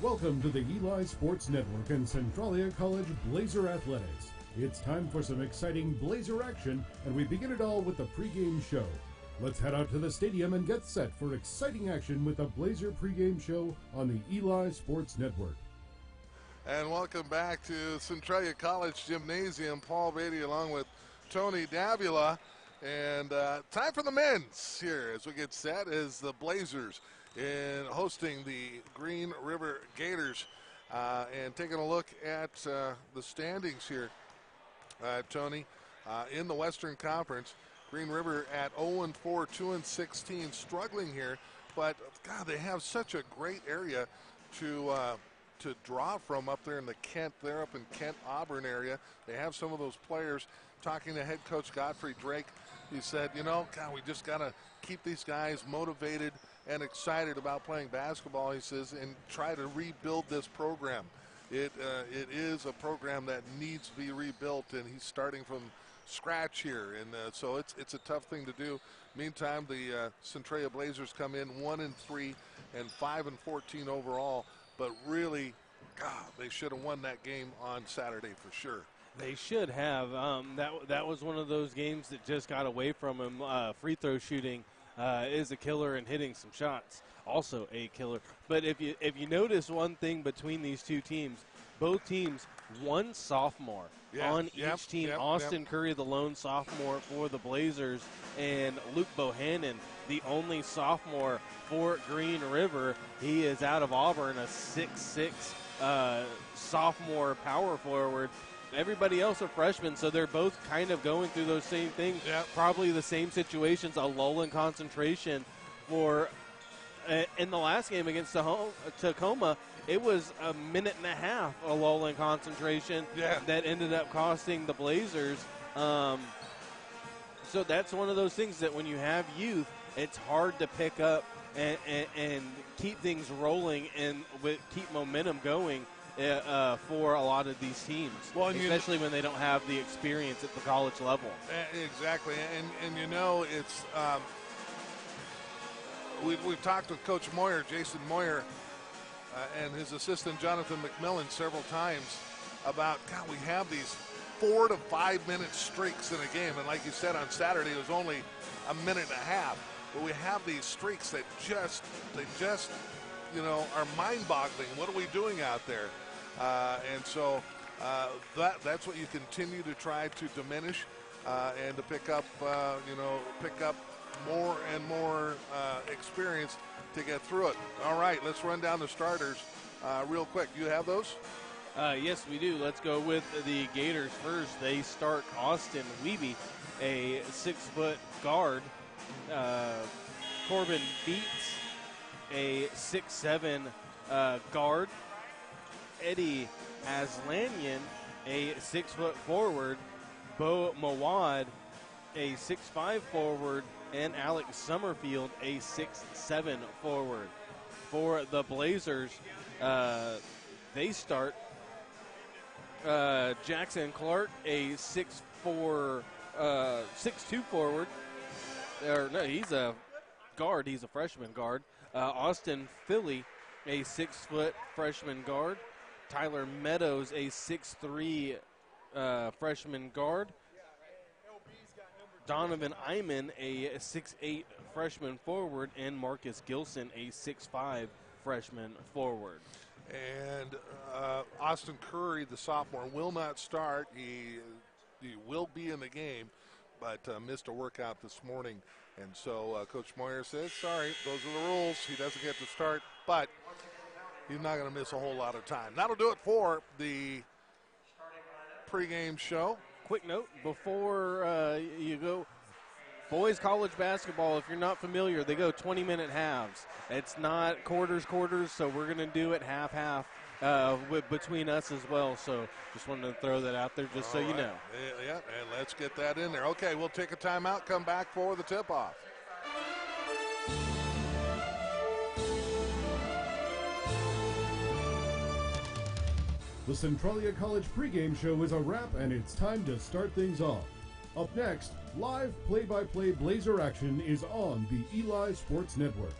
Welcome to the Eli Sports Network and Centralia College Blazer Athletics. It's time for some exciting Blazer action, and we begin it all with the pregame show. Let's head out to the stadium and get set for exciting action with the Blazer pregame show on the Eli Sports Network. And welcome back to Centralia College Gymnasium. Paul Beatty along with Tony Davila. And time for the men's here as we get set as the Blazers in hosting the Green River Gators. And taking a look at the standings here, Tony, in the Western Conference. Green River at 0-4, 2-16, struggling here. But, God, they have such a great area to draw from up there in the Kent, they're up in Kent-Auburn area. They have some of those players. Talking to head coach Godfrey Drake, he said, you know, God, we just got to keep these guys motivated and excited about playing basketball, he says, and try to rebuild this program. It is a program that needs to be rebuilt, and he's starting from scratch here, and so it's a tough thing to do. Meantime, the Centralia Blazers come in 1-3 and 5-14 overall, but really, God, they should have won that game on Saturday for sure. They should have. That was one of those games that just got away from him. Free throw shooting is a killer, and hitting some shots also a killer. But if you notice one thing between these two teams, both teams one sophomore on each team. Austin Curry, the lone sophomore for the Blazers, and Luke Bohannon, the only sophomore for Green River. He is out of Auburn, a 6'6" sophomore power forward. Everybody else are freshmen, so they're both kind of going through those same things. Probably the same situations, a lull in concentration. For in the last game against Tacoma, it was a minute and a half a lull in concentration that ended up costing the Blazers. So that's one of those things that when you have youth, it's hard to pick up and keep things rolling and keep momentum going. For a lot of these teams, especially when they don't have the experience at the college level. Exactly, and you know, it's we've talked with Coach Moyer, Jason Moyer, and his assistant Jonathan McMillan several times about, God, we have these 4 to 5 minute streaks in a game, and like you said, on Saturday it was only a minute and a half, but we have these streaks that just you know, are mind-boggling. What are we doing out there? And so that's what you continue to try to diminish and to pick up more and more experience to get through it. All right, let's run down the starters real quick. You have those? Yes, we do. Let's go with the Gators first. They start Austin Wiebe, a 6-foot guard. Corbin Beats, a 6'7" guard. Eddie Aslanyan, a 6-foot forward. Bo Mawad, a 6'5" forward. And Alex Summerfield, a 6'7" forward. For the Blazers, they start Jackson Clark, a 6'2" forward. No, he's a guard. He's a freshman guard. Austin Philly, a 6-foot freshman guard. Tyler Meadows, a 6'3" freshman guard. Donovan Iman, a 6'8" freshman forward. And Marcus Gilson, a 6'5" freshman forward. And Austin Curry, the sophomore, will not start. He will be in the game, but missed a workout this morning. And so Coach Moyer says, sorry, those are the rules. He doesn't get to start, but he's not going to miss a whole lot of time. That'll do it for the pregame show. Quick note before you go, boys college basketball, if you're not familiar, they go 20-minute halves. It's not quarters, so we're going to do it half between us as well. So just wanted to throw that out there just so you know. Yeah, and let's get that in there. Okay, we'll take a timeout, come back for the tip-off. The Centralia College pregame show is a wrap, and it's time to start things off. Up next, live play-by-play Blazer action is on the Eli Sports Network.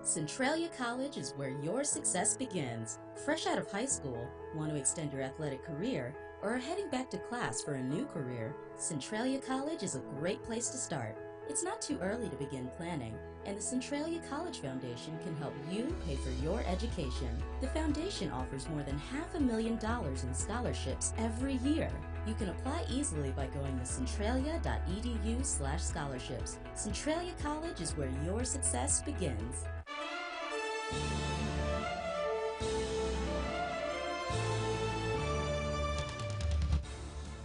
Centralia College is where your success begins. Fresh out of high school, want to extend your athletic career, or are heading back to class for a new career, Centralia College is a great place to start. It's not too early to begin planning, and the Centralia College Foundation can help you pay for your education. The foundation offers more than $500,000 in scholarships every year. You can apply easily by going to centralia.edu/scholarships. Centralia College is where your success begins.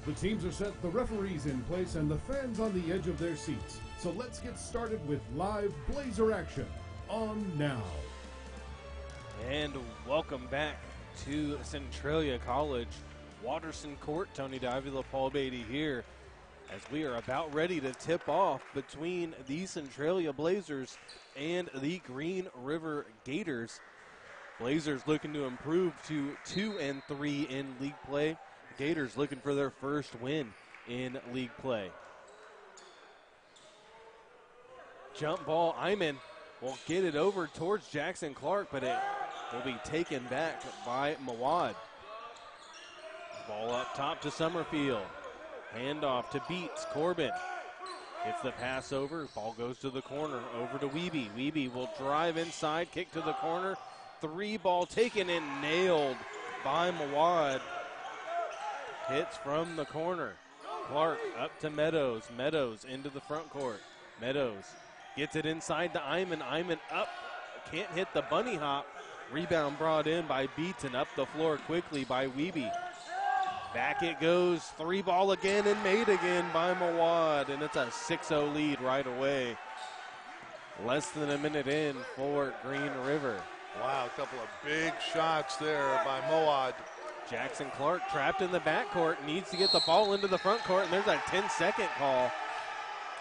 The teams are set, the referees in place, and the fans on the edge of their seats. So let's get started with live Blazer action on now. And welcome back to Centralia College. Watterson Court, Tony Davila, Paul Beatty here, as we are about ready to tip off between the Centralia Blazers and the Green River Gators. Blazers looking to improve to 2-3 in league play. Gators looking for their first win in league play. Jump ball, Iman will get it over towards Jackson Clark, but it will be taken back by Mawad. Ball up top to Summerfield. Handoff to Beats. Corbin gets the pass over. Ball goes to the corner. Over to Wiebe. Wiebe will drive inside. Kick to the corner. Three ball taken and nailed by Mawad. Hits from the corner. Clark up to Meadows. Meadows into the front court. Meadows gets it inside to Iman. Iman up. Can't hit the bunny hop. Rebound brought in by Beats and up the floor quickly by Wiebe. Back it goes. Three ball again and made again by Mawad. And it's a 6-0 lead right away. Less than a minute in for Green River. Wow, a couple of big shots there by Mawad. Jackson Clark trapped in the backcourt, needs to get the ball into the front court, and there's a 10-second call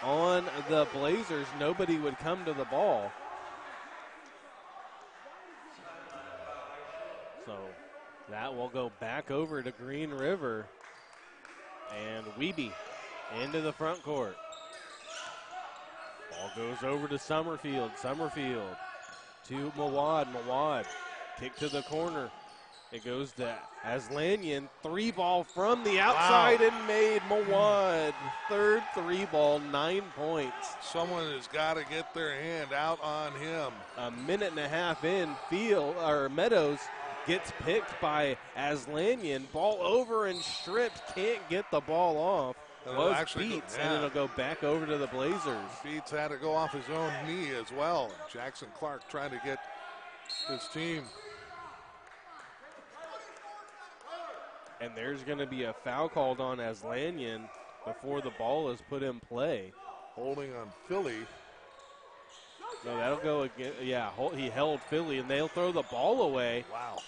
on the Blazers. Nobody would come to the ball. So that will go back over to Green River. And Wiebe into the front court. Ball goes over to Summerfield. Summerfield to Mawad. Mawad kick to the corner. It goes to Aslanyan. Three ball from the outside and made. Mawad. Third three ball, 9 points. Someone has got to get their hand out on him. A minute and a half in, Meadows gets picked by Aslanyan. Ball over and stripped. Can't get the ball off. Was Beats, and it'll go back over to the Blazers. Beats had to go off his own knee as well. Jackson Clark trying to get his team. And there's going to be a foul called on Aslanyan before the ball is put in play. Holding on Philly. No, that'll go again. Yeah, he held Philly, and they'll throw the ball away. Wow.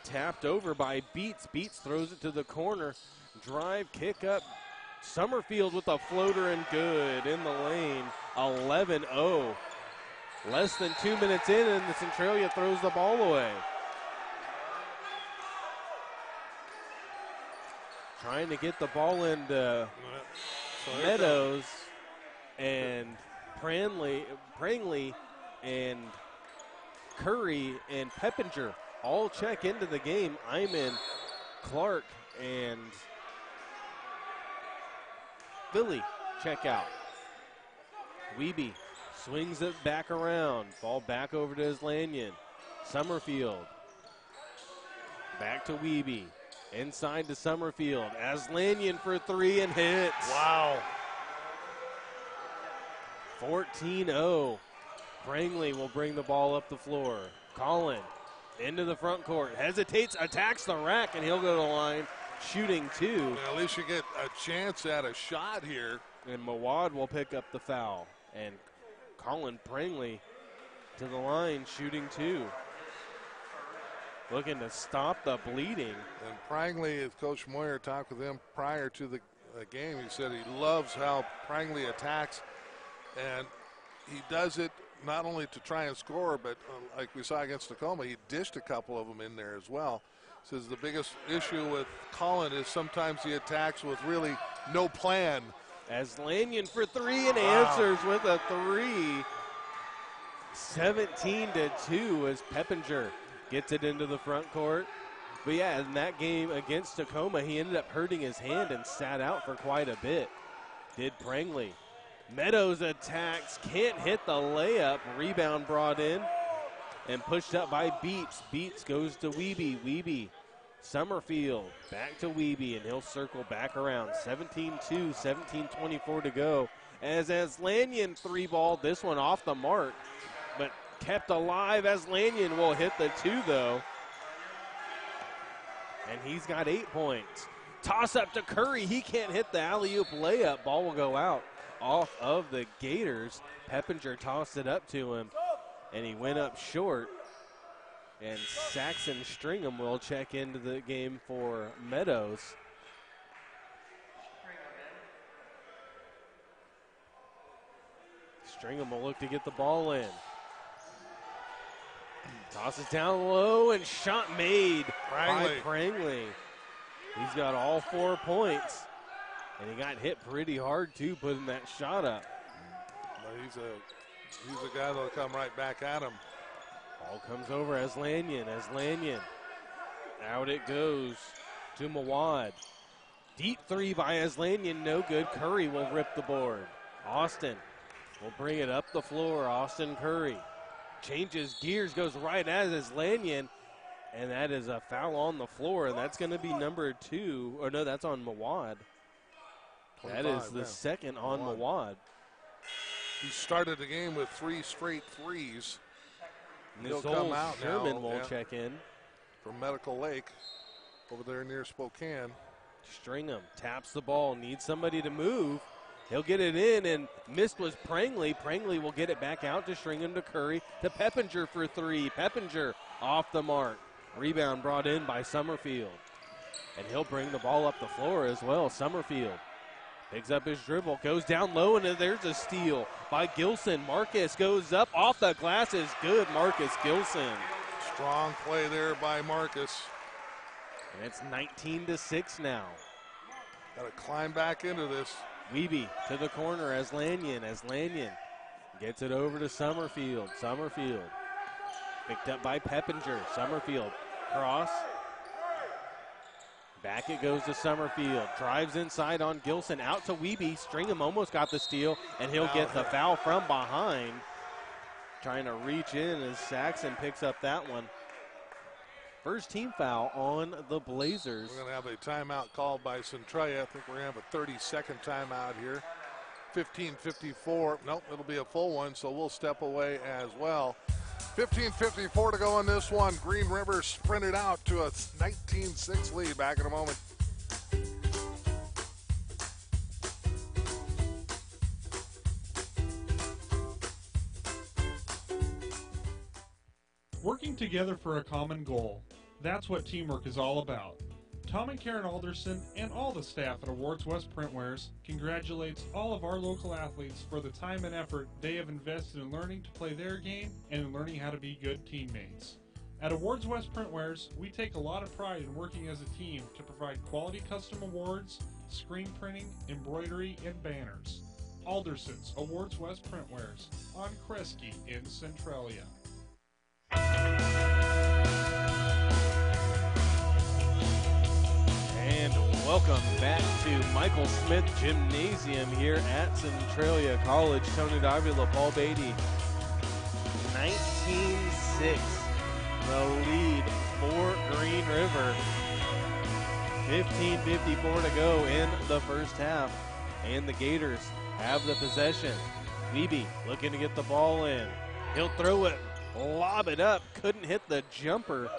Tapped over by Beats. Beats throws it to the corner. Drive, kick up. Summerfield with a floater and good in the lane. 11-0. Less than 2 minutes in, and the Centralia throws the ball away. Trying to get the ball into Meadows and Prangley and Curry and Peppinger all check into the game. Iman, Clark, and Philly check out. Wiebe swings it back around. Ball back over to Aslanyan. Summerfield. Back to Wiebe. Inside to Summerfield. Aslanyan for three and hits. Wow. 14-0. Prangley will bring the ball up the floor. Collin into the front court. Hesitates, attacks the rack, and he'll go to the line shooting two. Well, at least you get a chance at a shot here. And Mawad will pick up the foul. And Collin Prangley to the line shooting two. Looking to stop the bleeding. And Prangley, as Coach Moyer talked with him prior to the game, he said he loves how Prangley attacks. And he does it not only to try and score, but like we saw against Tacoma, he dished a couple of them in there as well. Says the biggest issue with Collin is sometimes he attacks with really no plan. Aslanyan for three and answers with a three. 17-2 as Peppinger gets it into the front court. But yeah, in that game against Tacoma, he ended up hurting his hand and sat out for quite a bit. Did Prangley. Meadows attacks, can't hit the layup. Rebound brought in and pushed up by Beats. Beats goes to Wiebe. Wiebe, Summerfield, back to Wiebe, and he'll circle back around. 17-2, 17-24 to go. As Lanyon three-balled this one off the mark, but kept alive as Lanyon will hit the two, though. And he's got 8 points. Toss up to Curry. He can't hit the alley-oop layup. Ball will go out off of the Gators. Peppinger tossed it up to him, and he went up short. And Saxon Stringham will check into the game for Meadows. Stringham will look to get the ball in. Tosses down low, and shot made by Prangley. He's got all 4 points, and he got hit pretty hard, too, putting that shot up. Well, he's a guy that'll come right back at him. Ball comes over as Lanyon. Out it goes to Mawad. Deep three by Aslanyan, no good. Curry will rip the board. Austin will bring it up the floor. Austin Curry changes gears, goes right at Aslanyan, and that is a foul on the floor, and that's going to be number 2. Or no, that's on Mawad. That is the second on Mawad. He started the game with 3 straight threes. He'll come out Sherman will check in. From Medical Lake over there near Spokane. Stringham taps the ball, needs somebody to move. He'll get it in, and missed was Prangley. Prangley will get it back out to Stringham to Curry to Peppinger for 3. Peppinger off the mark. Rebound brought in by Summerfield. And he'll bring the ball up the floor as well. Summerfield picks up his dribble, goes down low, and there's a steal by Gilson. Marcus goes up, off the glass is good. Marcus Gilson. Strong play there by Marcus. And it's 19-6 now. Got to climb back into this. Wiebe to the corner as Lanyon. Gets it over to Summerfield. Summerfield picked up by Peppinger. Summerfield cross. Back it goes to Summerfield. Drives inside on Gilson. Out to Wiebe. Stringham almost got the steal, and he'll get the foul from behind. Trying to reach in as Saxon picks up that one. First team foul on the Blazers. We're going to have a timeout called by Centralia. I think we're going to have a 30-second timeout here. 15:54. Nope, it'll be a full one, so we'll step away as well. 15:54 to go on this one. Green River sprinted out to a 19-6 lead. Back in a moment. Working together for a common goal. That's what teamwork is all about. Tom and Karen Alderson and all the staff at Awards West Printwares congratulates all of our local athletes for the time and effort they have invested in learning to play their game and in learning how to be good teammates. At Awards West Printwares, we take a lot of pride in working as a team to provide quality custom awards, screen printing, embroidery, and banners. Alderson's Awards West Printwares on Kresge in Centralia. And welcome back to Michael Smith Gymnasium here at Centralia College. Tony Davila, Paul Beatty. 19-6, the lead for Green River. 15:54 to go in the first half, and the Gators have the possession. Wiebe looking to get the ball in. He'll throw it, lob it up, couldn't hit the jumper.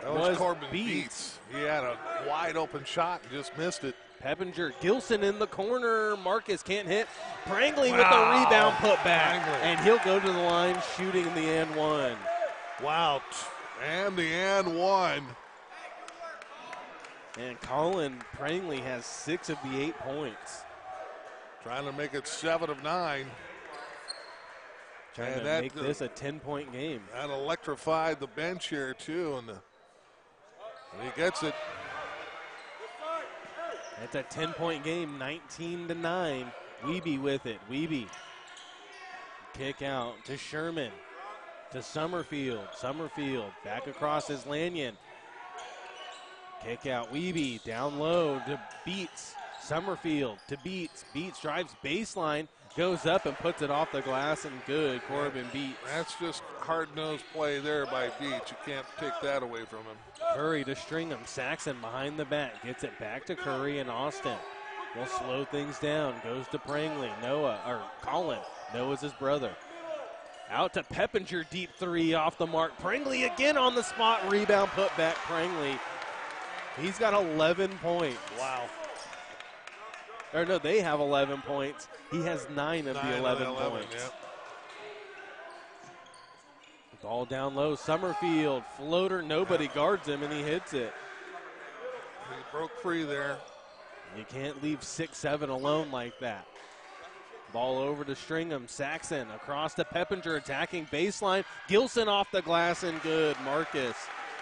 That was Corbin Beats. He had a wide open shot and just missed it. Peppinger, Gilson in the corner. Marcus can't hit. Prangley with the rebound put back. And he'll go to the line shooting the and one. Wow, and the and one. And Colin Prangley has 6 of the 8 points. Trying to make it 7 of 9. Trying to make this a 10-point game. That electrified the bench here, too. And he gets it. It's a 10-point game, 19-9. Wiebe with it. Wiebe. Kick out to Sherman. to Summerfield. Summerfield back across is Lanyon. Kick out Wiebe, down low to Beats. Summerfield to Beats. Beats drives baseline, goes up and puts it off the glass, and good. Corbin Beats. That's just hard-nosed play there by Beats. You can't take that away from him. Curry to Stringham. Saxon behind the back. Gets it back to Curry and Austin. Will slow things down. Goes to Prangley. Colin. Noah's his brother. Out to Peppinger. Deep three off the mark. Prangley again on the spot. Rebound put back Prangley. He's got 11 points. Wow. Or no, they have 11 points. He has 9 of the 11 points. Yeah. Ball down low. Summerfield. Floater. Nobody guards him, and he hits it. He broke free there. You can't leave 6-7 alone like that. Ball over to Stringham. Saxon across to Peppinger, attacking baseline. Gilson off the glass and good. Marcus.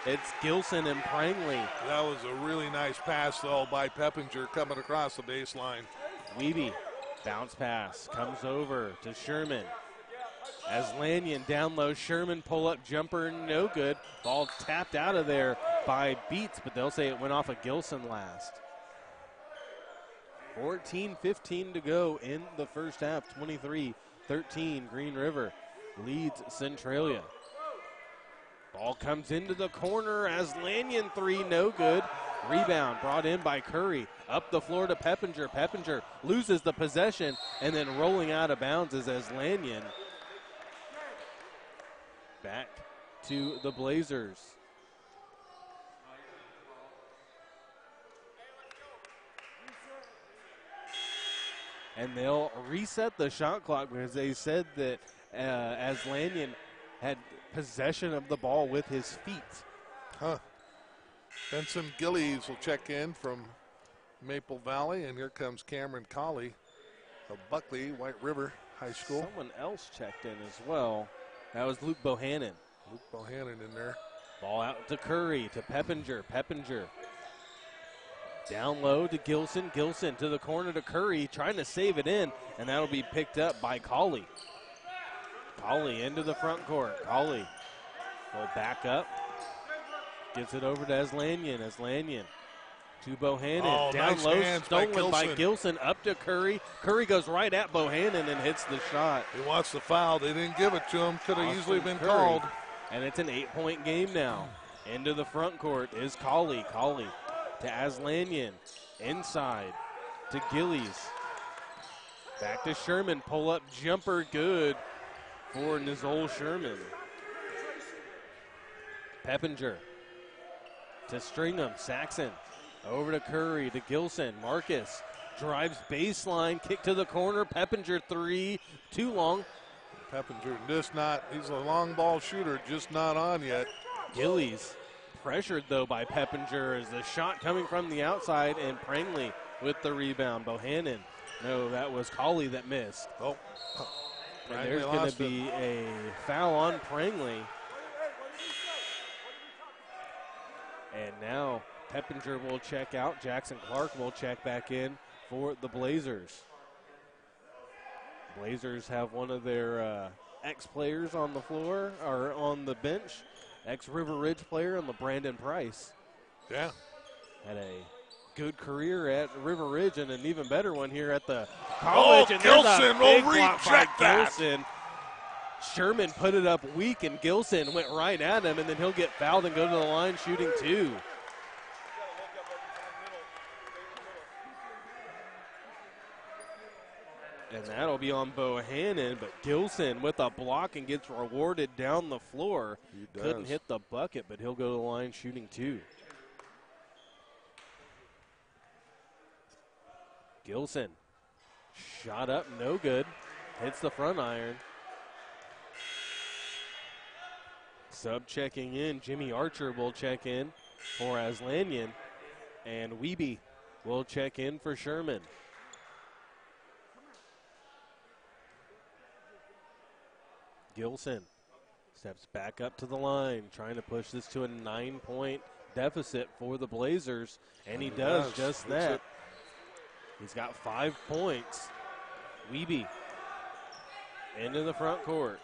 It's Gilson and Prangley. That was a really nice pass, though, by Peppinger coming across the baseline. Wiebe, bounce pass, comes over to Sherman. As Lanyon down low, Sherman pull-up jumper, no good. Ball tapped out of there by Beats, but they'll say it went off of Gilson last. 14:15 to go in the first half. 23-13, Green River leads Centralia. Ball comes into the corner as Lanyon three, no good. Rebound brought in by Curry. Up the floor to Peppinger. Peppinger loses the possession and then rolling out of bounds is as Lanyon. Back to the Blazers. And they'll reset the shot clock because they said that as Lanyon had possession of the ball with his feet. Benson Gillies will check in from Maple Valley, and here comes Cameron Colley of Buckley, White River High School. Someone else checked in as well. That was Luke Bohannon. Luke Bohannon in there. Ball out to Curry, to Peppinger. Peppinger down low to Gilson. Gilson to the corner to Curry, trying to save it in, and that'll be picked up by Colley. Colley into the front court. Colley will back up. Gets it over to Aslanyan. Aslanyan to Bohannon. Down nice low, by stolen by Gilson. Up to Curry. Curry goes right at Bohannon and hits the shot. He wants the foul. They didn't give it to him. Could have easily been Curry. called. And it's an 8-point game now. Into the front court is Colley. Colley to Aslanyan. Inside to Gillies. Back to Sherman. Pull up jumper good for Nizol Sherman. Peppinger to Stringham. Saxon over to Curry to Gilson. Marcus drives baseline. Kick to the corner. Peppinger three. Too long. Peppinger just not, he's a long ball shooter, just not on yet. Gillies pressured though by Peppinger as the shot coming from the outside, and Prangley with the rebound. Bohannon. No, that was Colley that missed. Oh. And there's going to be a foul on Prangley. And now Peppinger will check out. Jackson Clark will check back in for the Blazers. Blazers have one of their ex-players on the floor, or on the bench. Ex-River Ridge player on the Brandon Price. Yeah. Had a good career at River Ridge and an even better one here at the college. Oh, and Gilson will reject reject that. Gilson. Sherman put it up weak, and Gilson went right at him, and then he'll get fouled and go to the line shooting two. And that'll be on Bohannon, but Gilson with a block and gets rewarded down the floor. He does. Couldn't hit the bucket, but he'll go to the line shooting two. Gilson, shot up, no good. Hits the front iron. Sub checking in, Jimmy Archer will check in for Aslanyan, and Wiebe will check in for Sherman. Gilson steps back up to the line, trying to push this to a 9-point deficit for the Blazers, and he does just that. He's got 5 points. Wiebe into the front court.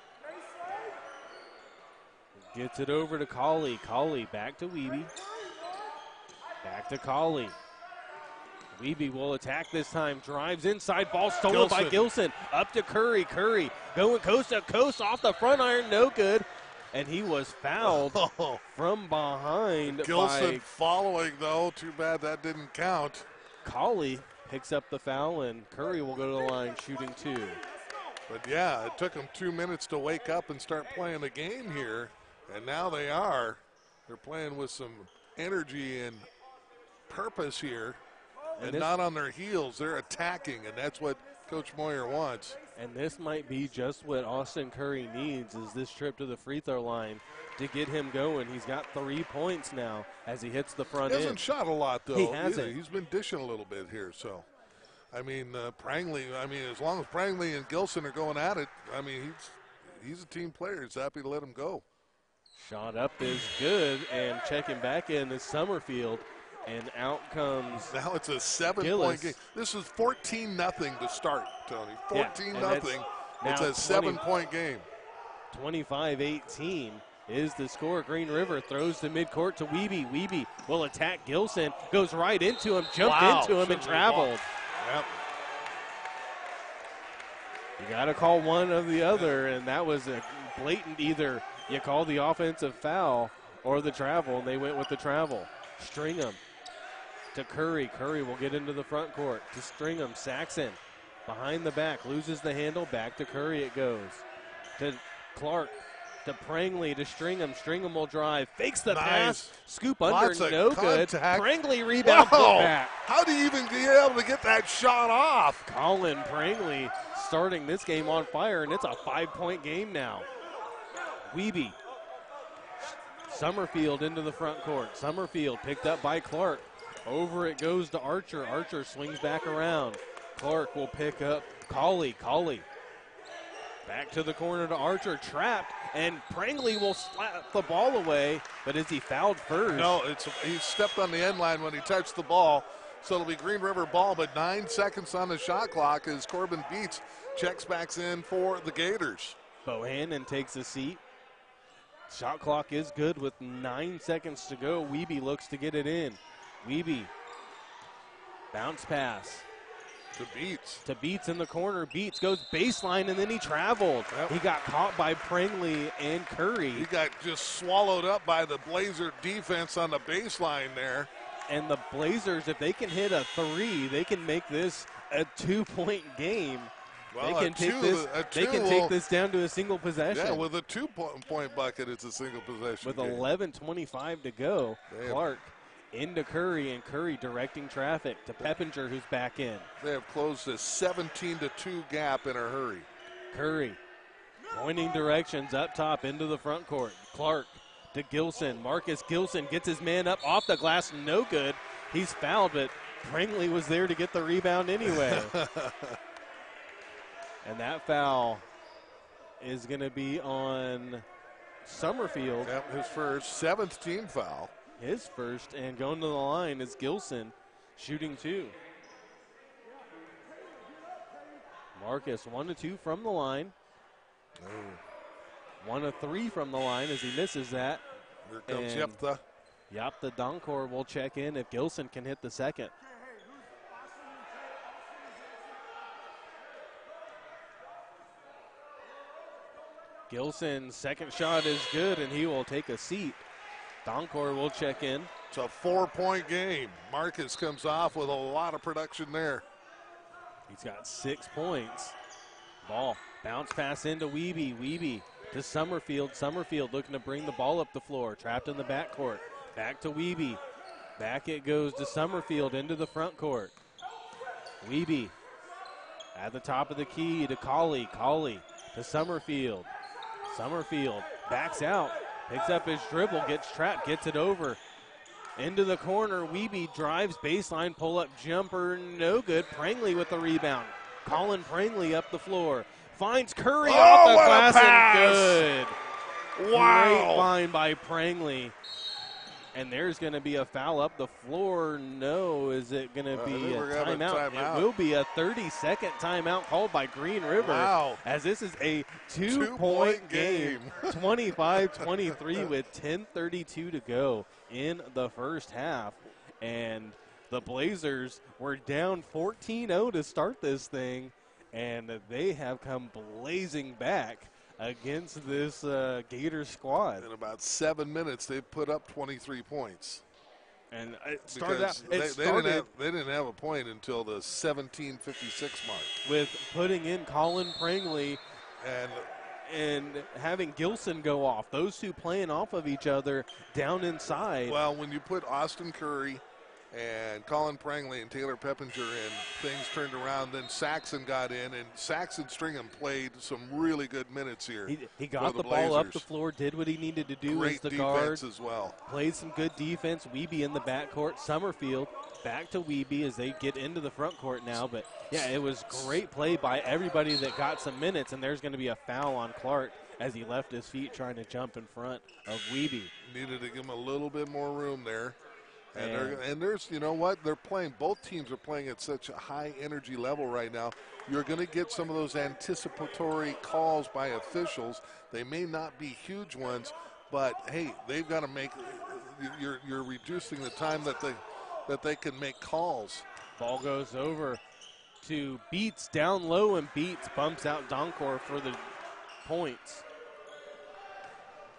Gets it over to Colley. Colley back to Wiebe. Back to Colley. Wiebe will attack this time. Drives inside. Ball stolen by Gilson. Up to Curry. Curry going coast to coast off the front iron. No good. And he was fouled from behind. Gilson following, though. Too bad that didn't count. Colley picks up the foul, and Curry will go to the line shooting 2. But, yeah, it took them 2 minutes to wake up and start playing the game here. And now they are. They're playing with some energy and purpose here. And not on their heels. They're attacking, and that's what Coach Moyer wants. And this might be just what Austin Curry needs, is this trip to the free throw line to get him going. He's got 3 points now as he hits the front end. He hasn't shot a lot, though. He hasn't. He's been dishing a little bit here. So, I mean, Prangley, as long as Prangley and Gilson are going at it, I mean, he's a team player. He's happy to let him go. Shot up is good, and checking back in is Summerfield. And out comes now it's a 7-point game. This is 14-0 to start, Tony. 14-0. It's a 7-point game. 25-18 is the score. Green River throws to midcourt to Wiebe. Wiebe will attack Gilson. Goes right into him, jumped into him, and traveled. Yep. You got to call one of the other, and that was a blatant either you call the offensive foul or the travel, and they went with the travel. Stringham to Curry. Curry will get into the front court to Stringham. Saxon behind the back, loses the handle. Back to Curry it goes. To Clark, to Prangley, to Stringham. Stringham will drive, fakes the pass, scoop under, no good. Prangley rebound, put back. How do you even be able to get that shot off? Colin Prangley starting this game on fire, and it's a 5-point game now. Wiebe. Summerfield into the front court. Summerfield picked up by Clark. Over it goes to Archer. Archer swings back around. Clark will pick up Colley. Colley back to the corner to Archer. Trapped, and Prangley will slap the ball away, but is he fouled first? No, he stepped on the end line when he touched the ball, so it'll be Green River ball, but 9 seconds on the shot clock as Corbin Beats checks back in for the Gators. Bohannon takes a seat. Shot clock is good with 9 seconds to go. Wiebe looks to get it in. Wiebe, bounce pass. To Beats. To Beats in the corner. Beats goes baseline, and then he traveled. Yep. He got caught by Prangley and Curry. He got just swallowed up by the Blazer defense on the baseline there. And the Blazers, if they can hit a 3, they can make this a 2-point game. Well, they can take this down to a single possession. Yeah, with a 2-point bucket, it's a single possession. With 11:25 to go, Clark into Curry, and Curry directing traffic to Peppinger, who's back in. They have closed a 17-2 gap in a hurry. Curry pointing directions up top into the front court. Clark to Gilson. Marcus Gilson gets his man up off the glass, no good. He's fouled, but Prangley was there to get the rebound anyway. And that foul is going to be on Summerfield. Yep, his first, 7th team foul. His first, and going to the line is Gilson, shooting 2. Marcus 1 of 2 from the line. 1 of 3 from the line as he misses that. Here comes Yeptha. Yeptha Donkor will check in if Gilson can hit the second. Gilson's second shot is good, and he will take a seat. Donkor will check in. It's a 4-point game. Marcus comes off with a lot of production there. He's got 6 points. Ball, bounce pass into Wiebe. Wiebe to Summerfield. Summerfield looking to bring the ball up the floor. Trapped in the backcourt. Back to Wiebe. Back it goes to Summerfield into the front court. Wiebe at the top of the key to Colley. Colley to Summerfield. Summerfield backs out, picks up his dribble, gets trapped, gets it over. Into the corner, Wiebe drives, baseline, pull-up jumper, no good. Prangley with the rebound. Colin Prangley up the floor. Finds Curry off the glass and good. Wow. Great find by Prangley. And there's going to be a foul up the floor. No, is it going to be a timeout? It will be a 30-second timeout called by Green River. Wow. As this is a two-point game. 25-23 with 10:32 to go in the first half. And the Blazers were down 14-0 to start this thing, and they have come blazing back against this Gator squad. In about 7 minutes, they put up 23 points. And it started out. They didn't have a point until the 17:56 mark. With putting in Colin Prangley and having Gilson go off. Those two playing off of each other down inside. Well, when you put Austin Curry and Colin Prangley and Taylor Peppinger in, things turned around. Then Saxon got in, and Saxon Stringham played some really good minutes here. He got the ball up the floor, did what he needed to do as the guard. Great defense as well. Played some good defense. Wiebe in the backcourt. Summerfield back to Wiebe as they get into the front court now. But, yeah, it was great play by everybody that got some minutes, and there's going to be a foul on Clark as he left his feet trying to jump in front of Wiebe. Needed to give him a little bit more room there. And there's, you know what, they're playing, both teams are playing at such a high energy level right now. You're going to get some of those anticipatory calls by officials. They may not be huge ones, but hey, they've got to make, you're reducing the time that they can make calls. Ball goes over to Beats down low, and Beats bumps out Donkor for the points.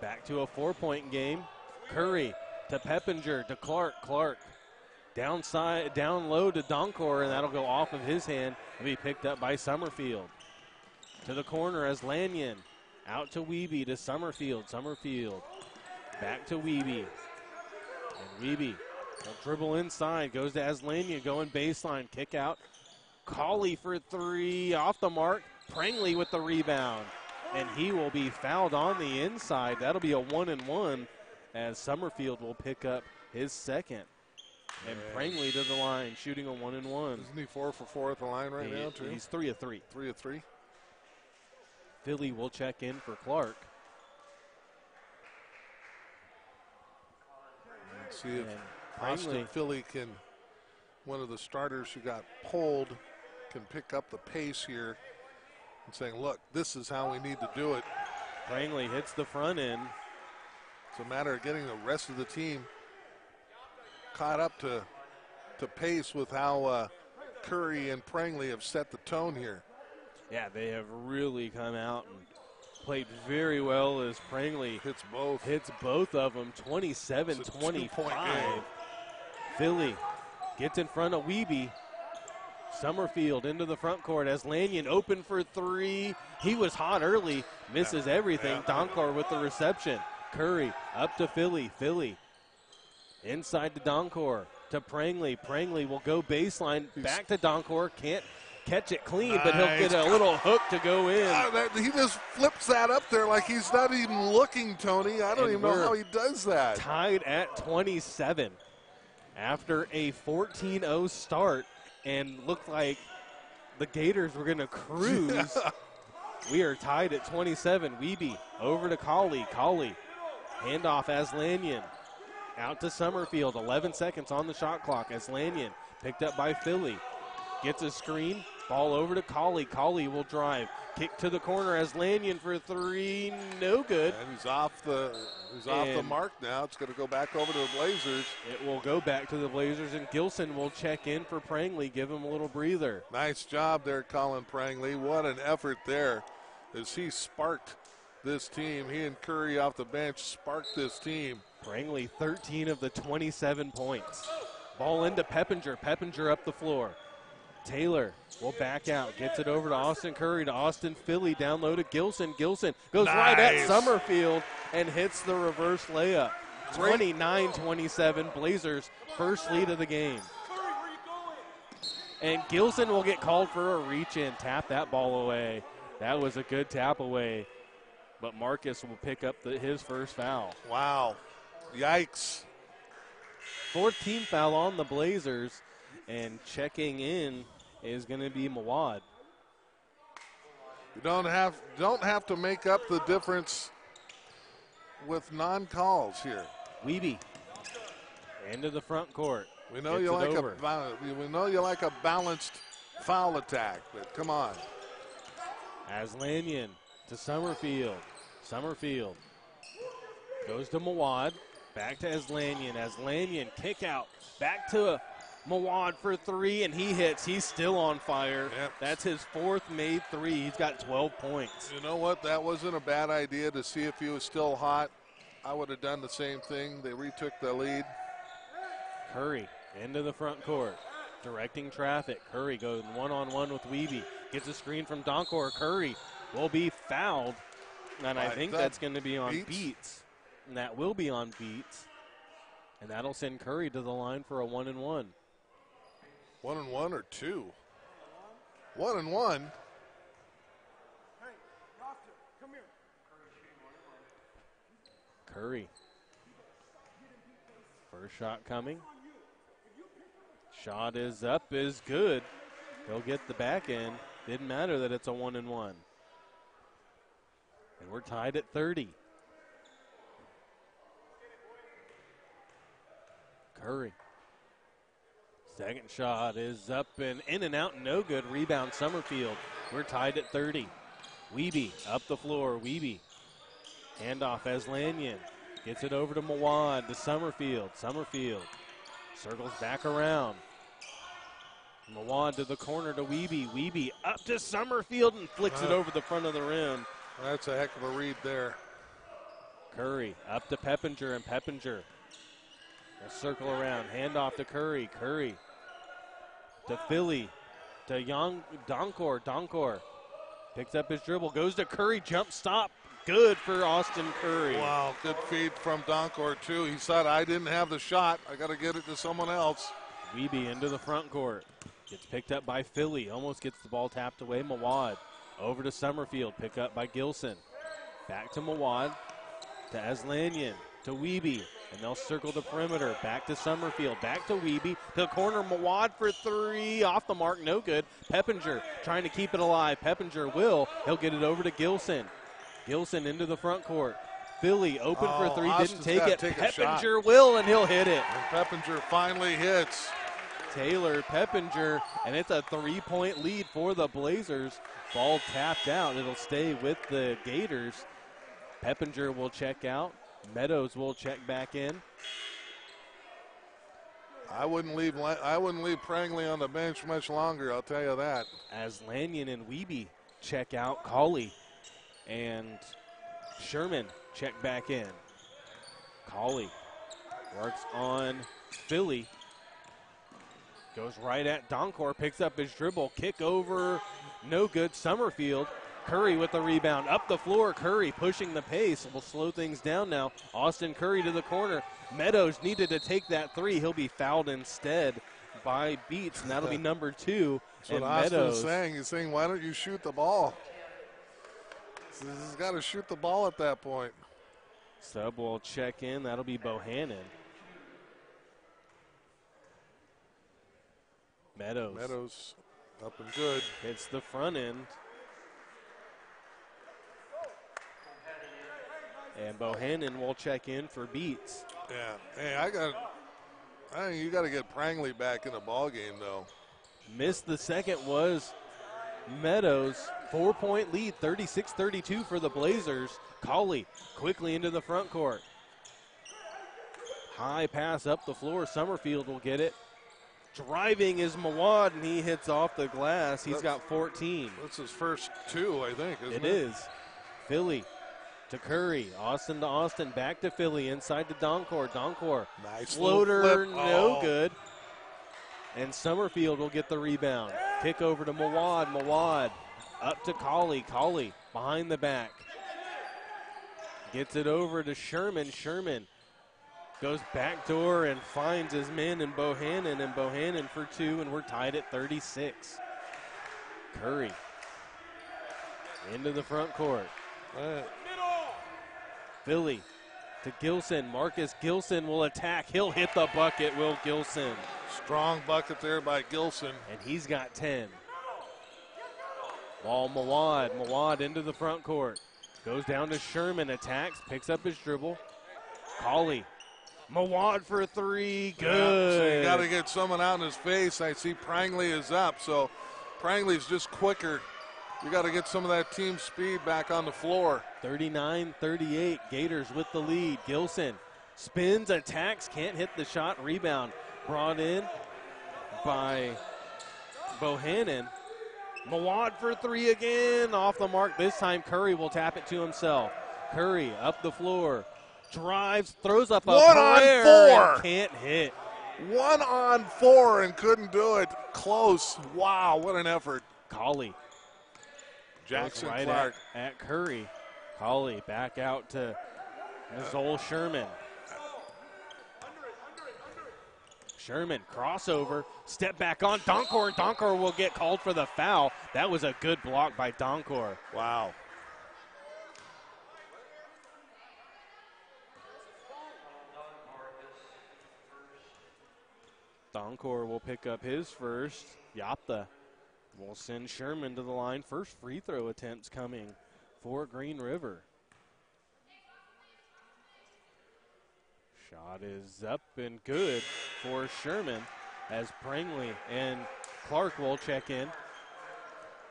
Back to a 4-point game. Curry to Peppinger, to Clark. Clark downside, down low to Donkor, and that'll go off of his hand and be picked up by Summerfield. To the corner as Lanyon. Out to Wiebe, to Summerfield. Summerfield back to Wiebe. And Wiebe will dribble inside, goes to Aslanyan, going baseline, kick out. Cauley for three, off the mark. Prangley with the rebound. And he will be fouled on the inside. That'll be a 1-and-1. As Summerfield will pick up his second. And Prangley to the line, shooting a 1-and-1. Isn't he 4 for 4 at the line right now, too? He's 3 of 3. 3 of 3. Philly will check in for Clark. Let's see if Austin Philly can, one of the starters who got pulled, can pick up the pace here and saying, look, this is how we need to do it. Prangley hits the front end. It's a matter of getting the rest of the team caught up to pace with how Curry and Prangley have set the tone here. Yeah, they have really come out and played very well as Prangley hits both of them. 27-25. Philly gets in front of Wiebe. Summerfield into the front court as Lanyon open for three. He was hot early, misses everything. Donkor with the reception. Curry up to Philly. Philly inside to Donkor, to Prangley. Prangley will go baseline, back to Donkor. Can't catch it clean, but he'll get a little hook to go in. He just flips that up there like he's not even looking, Tony. I don't even know how he does that. Tied at 27 after a 14-0 start, and looked like the Gators were going to cruise. We are tied at 27. Wiebe over to Cauley. Cauley. Handoff Aslanyan. Out to Summerfield. 11 seconds on the shot clock. Aslanyan picked up by Philly. Gets a screen. Ball over to Cauley. Cauley will drive. Kick to the corner. Aslanyan for three. No good. And he's off the mark now. It's going to go back over to the Blazers. It will go back to the Blazers, and Gilson will check in for Prangley. Give him a little breather. Nice job there, Colin Prangley. What an effort there as he sparked this team. He and Curry off the bench sparked this team. Prangley 13 of the 27 points. Ball into Peppinger. Peppinger up the floor. Taylor will back out. Gets it over to Austin Curry, to Austin Philly. Down low to Gilson. Gilson goes right at Summerfield and hits the reverse layup. 29-27. Blazers first lead of the game. And Gilson will get called for a reach-in. Tap that ball away. That was a good tap away. But Marcus will pick up his first foul. Wow. Yikes. Fourth team foul on the Blazers. And checking in is going to be Mawad. You don't have to make up the difference with non-calls here. Wiebe Into the front court. We know Gets you it like over. we know you like a balanced foul attack, but come on. Aslanyan to Summerfield. Summerfield goes to Mawad. Back to Aslanyan. Aslanyan kick out. Back to Mawad for three, and he hits. He's still on fire. Yep. That's his fourth made three. He's got 12 points. You know what? That wasn't a bad idea to see if he was still hot. I would have done the same thing. They retook the lead. Curry into the front court, directing traffic. Curry goes one-on-one with Wiebe. Gets a screen from Donkor. Curry will be fouled, and I think that's going to be on Beats. And that will be on Beats. And that'll send Curry to the line for a 1-and-1. 1-and-1 or 2? 1-and-1. Curry. First shot coming. Shot is up, is good. He'll get the back end. Didn't matter that it's a 1-and-1. And we're tied at 30. Curry. Second shot is up and in and out, no good. Rebound, Summerfield. We're tied at 30. Wiebe up the floor. Wiebe. Handoff, Aslanyan. Gets it over to Mawad, to Summerfield. Summerfield circles back around. Mawad to the corner to Wiebe. Wiebe up to Summerfield and flicks it over the front of the rim. That's a heck of a read there. Curry up to Peppinger, and Peppinger. A circle around, handoff to Curry. Curry to Philly, to Donkor. Donkor picks up his dribble, goes to Curry, jump stop. Good for Austin Curry. Wow, good feed from Donkor, too. He said, I didn't have the shot. I got to get it to someone else. Wiebe into the front court. Gets picked up by Philly. Almost gets the ball tapped away. Mawad over to Summerfield. Pick up by Gilson. Back to Mawad. To Aslanyan. To Wiebe. And they'll circle the perimeter. Back to Summerfield. Back to Wiebe. To the corner. Mawad for three. Off the mark. No good. Peppinger trying to keep it alive. Peppinger will. He'll get it over to Gilson. Gilson into the front court. Philly open for three. Austin's didn't take it. take a Peppinger will, and he'll hit it. And Peppinger finally hits. Taylor Peppinger, and it's a 3-point lead for the Blazers. Ball tapped out. It'll stay with the Gators. Peppinger will check out. Meadows will check back in. I wouldn't leave Prangley on the bench much longer, I'll tell you that. Aslanyan and Wiebe check out. Cauley and Sherman check back in. Cauley works on Philly. Goes right at Donkor, picks up his dribble, kick over, no good. Summerfield. Curry with the rebound, up the floor. Curry pushing the pace. Will slow things down now. Austin Curry to the corner. Meadows needed to take that three. He'll be fouled instead by Beats, and that'll be number 2. That's what and Austin's Meadows saying. He's saying, why don't you shoot the ball? He's got to shoot the ball at that point. Sub will check in. That'll be Bohannon. Meadows up and good. hits the front end. And Bohannon will check in for Beats. Yeah. Hey, I think you got to get Prangley back in the ball game, though. Missed the second was Meadows. 4-point lead, 36-32 for the Blazers. Cauley quickly into the front court. High pass up the floor. Summerfield will get it. Driving is Mawad, and he hits off the glass. He's got 14. That's his first 2, I think, isn't it? It is. Philly to Curry. Austin to Austin. Back to Philly. Inside to Donkor. Donkor. Nice Floater, flip. no good. And Summerfield will get the rebound. Kick over to Mawad. Mawad up to Cauley. Cauley behind the back. Gets it over to Sherman. Sherman goes backdoor and finds his man in Bohannon. And Bohannon for 2, and we're tied at 36. Curry into the front court. Philly to Gilson. Marcus Gilson will attack. He'll hit the bucket, Will Gilson. Strong bucket there by Gilson. And he's got 10. Ball Mawad. Mawad into the front court. Goes down to Sherman. Attacks. Picks up his dribble. Cauley Mawad for three. So Good. you got to get someone out in his face. I see Prangley is up, so Prangley's just quicker. You got to get some of that team speed back on the floor. 39-38. Gators with the lead. Gilson spins, attacks, can't hit the shot. Rebound brought in by Bohannon. Mawad for three again. Off the mark. This time Curry will tap it to himself. Curry up the floor. Drives, throws up a 1 on prayer, 4. and can't hit. 1 on 4 and couldn't do it. Close. Wow, what an effort. Colley Jackson goes right Clark. at Curry. Colley back out to Nicole Sherman. Sherman crossover, step back on Donkor. Donkor will get called for the foul. That was a good block by Donkor. Wow. Donkor will pick up his first. Yapta will send Sherman to the line. First free throw attempts coming for Green River. Shot is up and good for Sherman as Prangley and Clark will check in.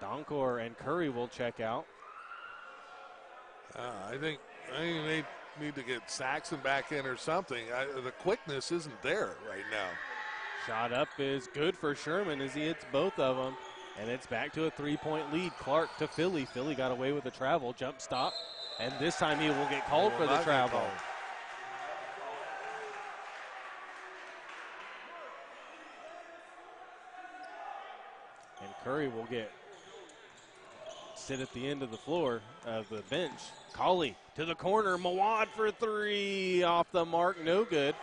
Donkor and Curry will check out. I think they need to get Saxon back in or something. The quickness isn't there right now. Shot up is good for Sherman as he hits both of them. And it's back to a three-point lead. Clark to Philly. Philly got away with the travel. Jump stop. And this time he will get called for the travel. And Curry will sit at the end of the floor of the bench. Colley to the corner. Mawad for three. Off the mark. No good.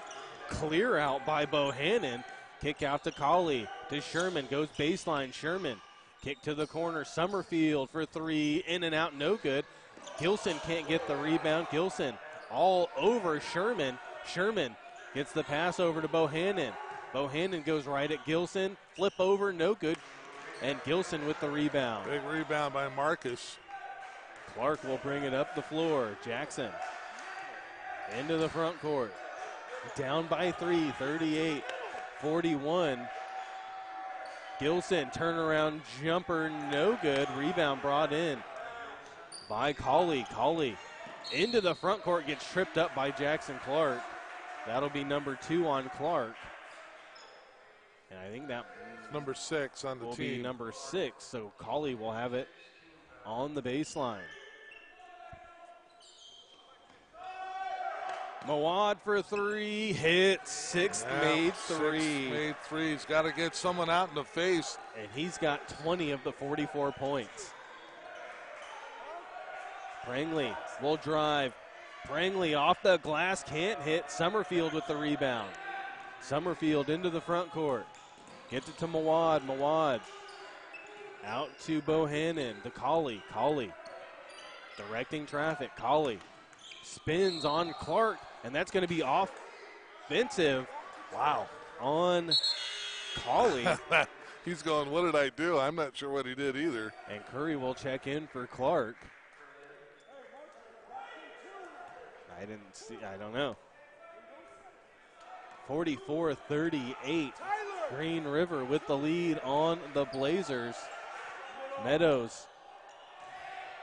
Clear out by Bohannon. Kick out to Colley. To Sherman. Goes baseline. Sherman. Kick to the corner. Summerfield for three. In and out. No good. Gilson can't get the rebound. Gilson all over Sherman. Sherman gets the pass over to Bohannon. Bohannon goes right at Gilson. Flip over. No good. And Gilson with the rebound. Big rebound by Marcus. Clark will bring it up the floor. Jackson into the front court. Down by three, 38-41. Gilson, turnaround jumper, no good. Rebound brought in by Colley. Colley into the front court, gets tripped up by Jackson Clark. That'll be number 2 on Clark. And I think that number 6 on the will team. be number 6, so Colley will have it on the baseline. Mawad for three, hit, sixth made three. Sixth made three. He's got to get someone out in the face. And he's got 20 of the 44 points. Prangley will drive. Prangley off the glass, can't hit. Summerfield with the rebound. Summerfield into the front court. Gets it to Mawad. Mawad out to Bohannon. To Colley. Colley directing traffic. Colley spins on Clark, and that's going to be offensive. Wow. On Colley. He's going, what did I do? I'm not sure what he did either. And Curry will check in for Clark. I don't know. 44-38. Green River with the lead on the Blazers. Meadows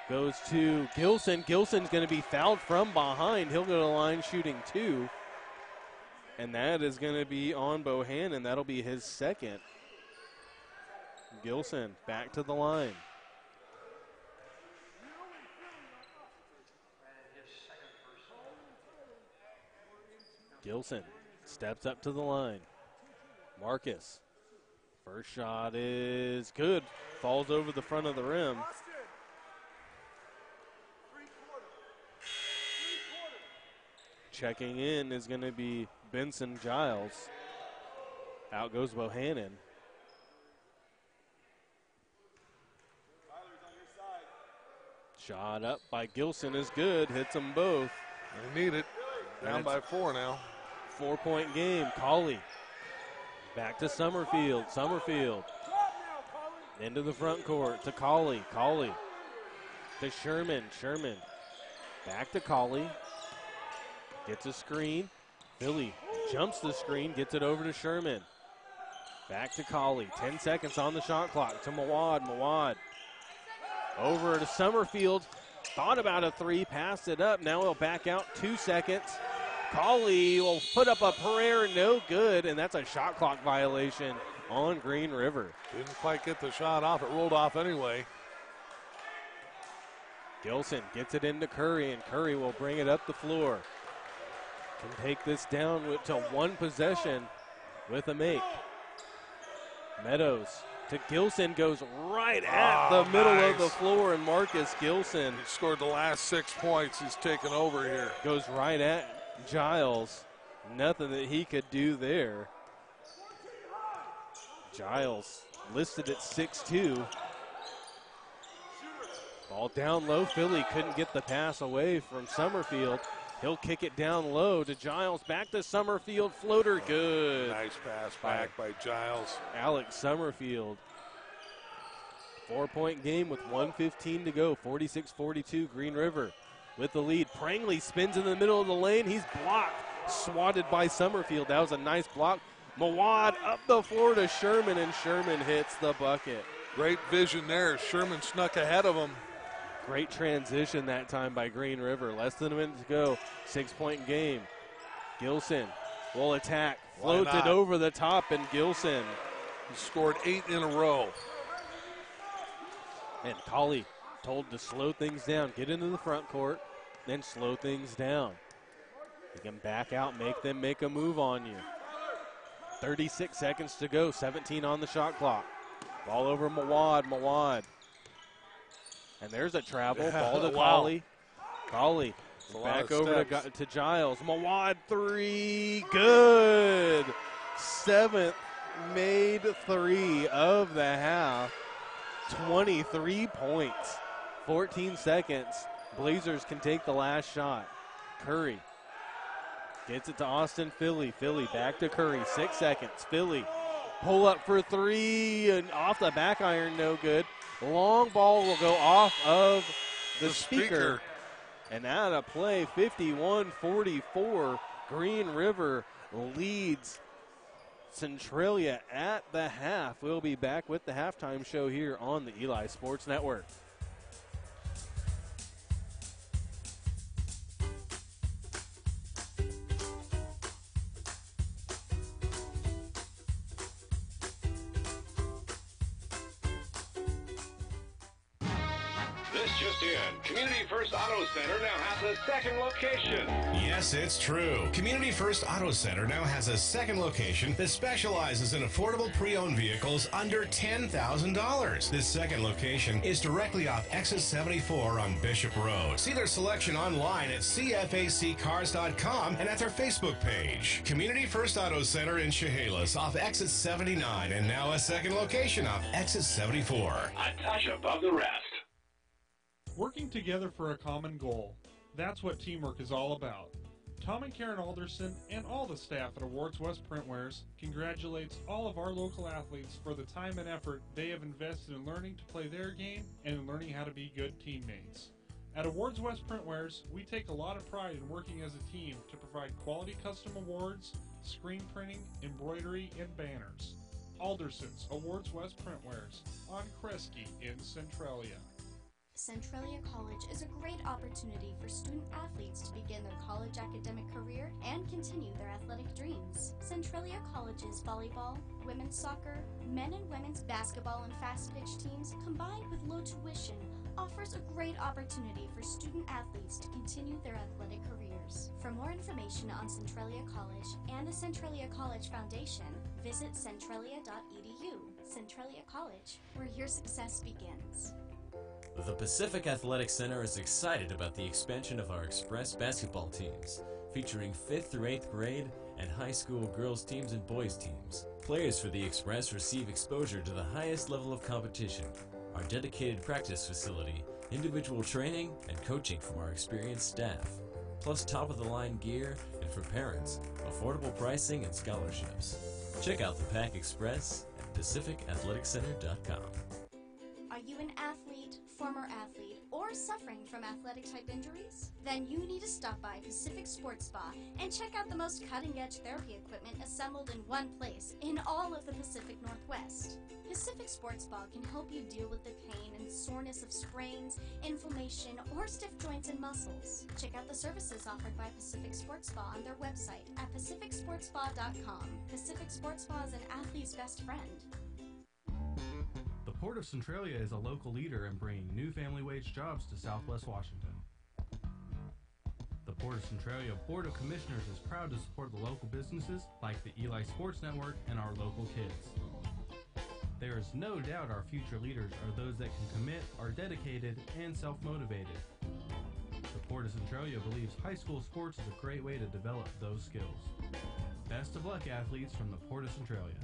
goes to Gilson. Gilson's going to be fouled from behind. He'll go to the line shooting 2. And that is going to be on Bohannon. That'll be his second. Gilson back to the line. Gilson steps up to the line. Marcus. First shot is good. Falls over the front of the rim. Checking in is going to be Benson Giles. Out goes Bohannon. Shot up by Gilson is good. Hits them both. They need it. Down by 4 now. 4-point game. Colley back to Summerfield. Summerfield into the front court to Colley. Colley to Sherman. Sherman back to Colley. Gets a screen. Philly jumps the screen, gets it over to Sherman. Back to Colley. 10 seconds on the shot clock to Mawad. Mawad over to Summerfield. Thought about a three, passed it up. Now he'll back out 2 seconds. Colley will put up a prayer, no good, and that's a shot clock violation on Green River. Didn't quite get the shot off. It rolled off anyway. Gilson gets it into Curry, and Curry will bring it up the floor. Can take this down to one possession with a make. Meadows to Gilson, goes right at the middle of the floor, and Marcus Gilson. He scored the last 6 points. He's taken over here. Goes right at Giles. Nothing that he could do there. Giles listed at 6'2". Ball down low. Philly couldn't get the pass away from Summerfield. He'll kick it down low to Giles. Back to Summerfield. Floater good. Nice pass back by Giles. Alex Summerfield. 4-point game with 1:15 to go. 46-42 Green River with the lead. Prangley spins in the middle of the lane. He's blocked. Swatted by Summerfield. That was a nice block. Mawad up the floor to Sherman, and Sherman hits the bucket. Great vision there. Sherman snuck ahead of him. Great transition that time by Green River. Less than a minute to go. 6-point game. Gilson will attack. Floats it over the top, and Gilson. He scored 8 in a row. And Colley told to slow things down. Get into the front court, then slow things down. You can back out, make them make a move on you. 36 seconds to go. 17 on the shot clock. Ball over Mawad. Mawad. And there's a travel. Ball to Colley. Colley back over to Giles. Mawad three. Good. 7th made three of the half. 23 points. 14 seconds. Blazers can take the last shot. Curry gets it to Austin Philly. Philly back to Curry. 6 seconds. Philly pull up for three, and off the back iron, no good. Long ball will go off of the speaker. And out of play, 51-44. Green River leads Centralia at the half. We'll be back with the halftime show here on the Eli Sports Network. Just in, Community First Auto Center now has a second location. Yes, it's true. Community First Auto Center now has a second location that specializes in affordable pre-owned vehicles under $10,000. This second location is directly off exit 74 on Bishop Road. See their selection online at cfaccars.com and at their Facebook page. Community First Auto Center in Chehalis off exit 79, and now a second location off exit 74. A touch above the rest. Working together for a common goal. That's what teamwork is all about. Tom and Karen Alderson and all the staff at Awards West Printwares congratulates all of our local athletes for the time and effort they have invested in learning to play their game and in learning how to be good teammates. At Awards West Printwares, we take a lot of pride in working as a team to provide quality custom awards, screen printing, embroidery, and banners. Alderson's Awards West Printwares on Kresge in Centralia. Centralia College is a great opportunity for student athletes to begin their college academic career and continue their athletic dreams. Centralia College's volleyball, women's soccer, men and women's basketball and fast pitch teams, combined with low tuition, offers a great opportunity for student athletes to continue their athletic careers. For more information on Centralia College and the Centralia College Foundation, visit centralia.edu. Centralia College, where your success begins. The Pacific Athletic Center is excited about the expansion of our Express basketball teams, featuring 5th through 8th grade and high school girls teams and boys teams. Players for the Express receive exposure to the highest level of competition, our dedicated practice facility, individual training, and coaching from our experienced staff, plus top-of-the-line gear, and for parents, affordable pricing and scholarships. Check out the PAC Express at PacificAthleticCenter.com. Are you an athlete, former athlete, or or suffering from athletic-type injuries? Then you need to stop by Pacific Sports Spa and check out the most cutting-edge therapy equipment assembled in one place in all of the Pacific Northwest. Pacific Sports Spa can help you deal with the pain and soreness of sprains, inflammation, or stiff joints and muscles. Check out the services offered by Pacific Sports Spa on their website at pacificsportspa.com. Pacific Sports Spa is an athlete's best friend. The Port of Centralia is a local leader in bringing new family wage jobs to Southwest Washington. The Port of Centralia Board of Commissioners is proud to support the local businesses like the Eli Sports Network and our local kids. There is no doubt our future leaders are those that can commit, are dedicated, and self-motivated. The Port of Centralia believes high school sports is a great way to develop those skills. Best of luck, athletes from the Port of Centralia.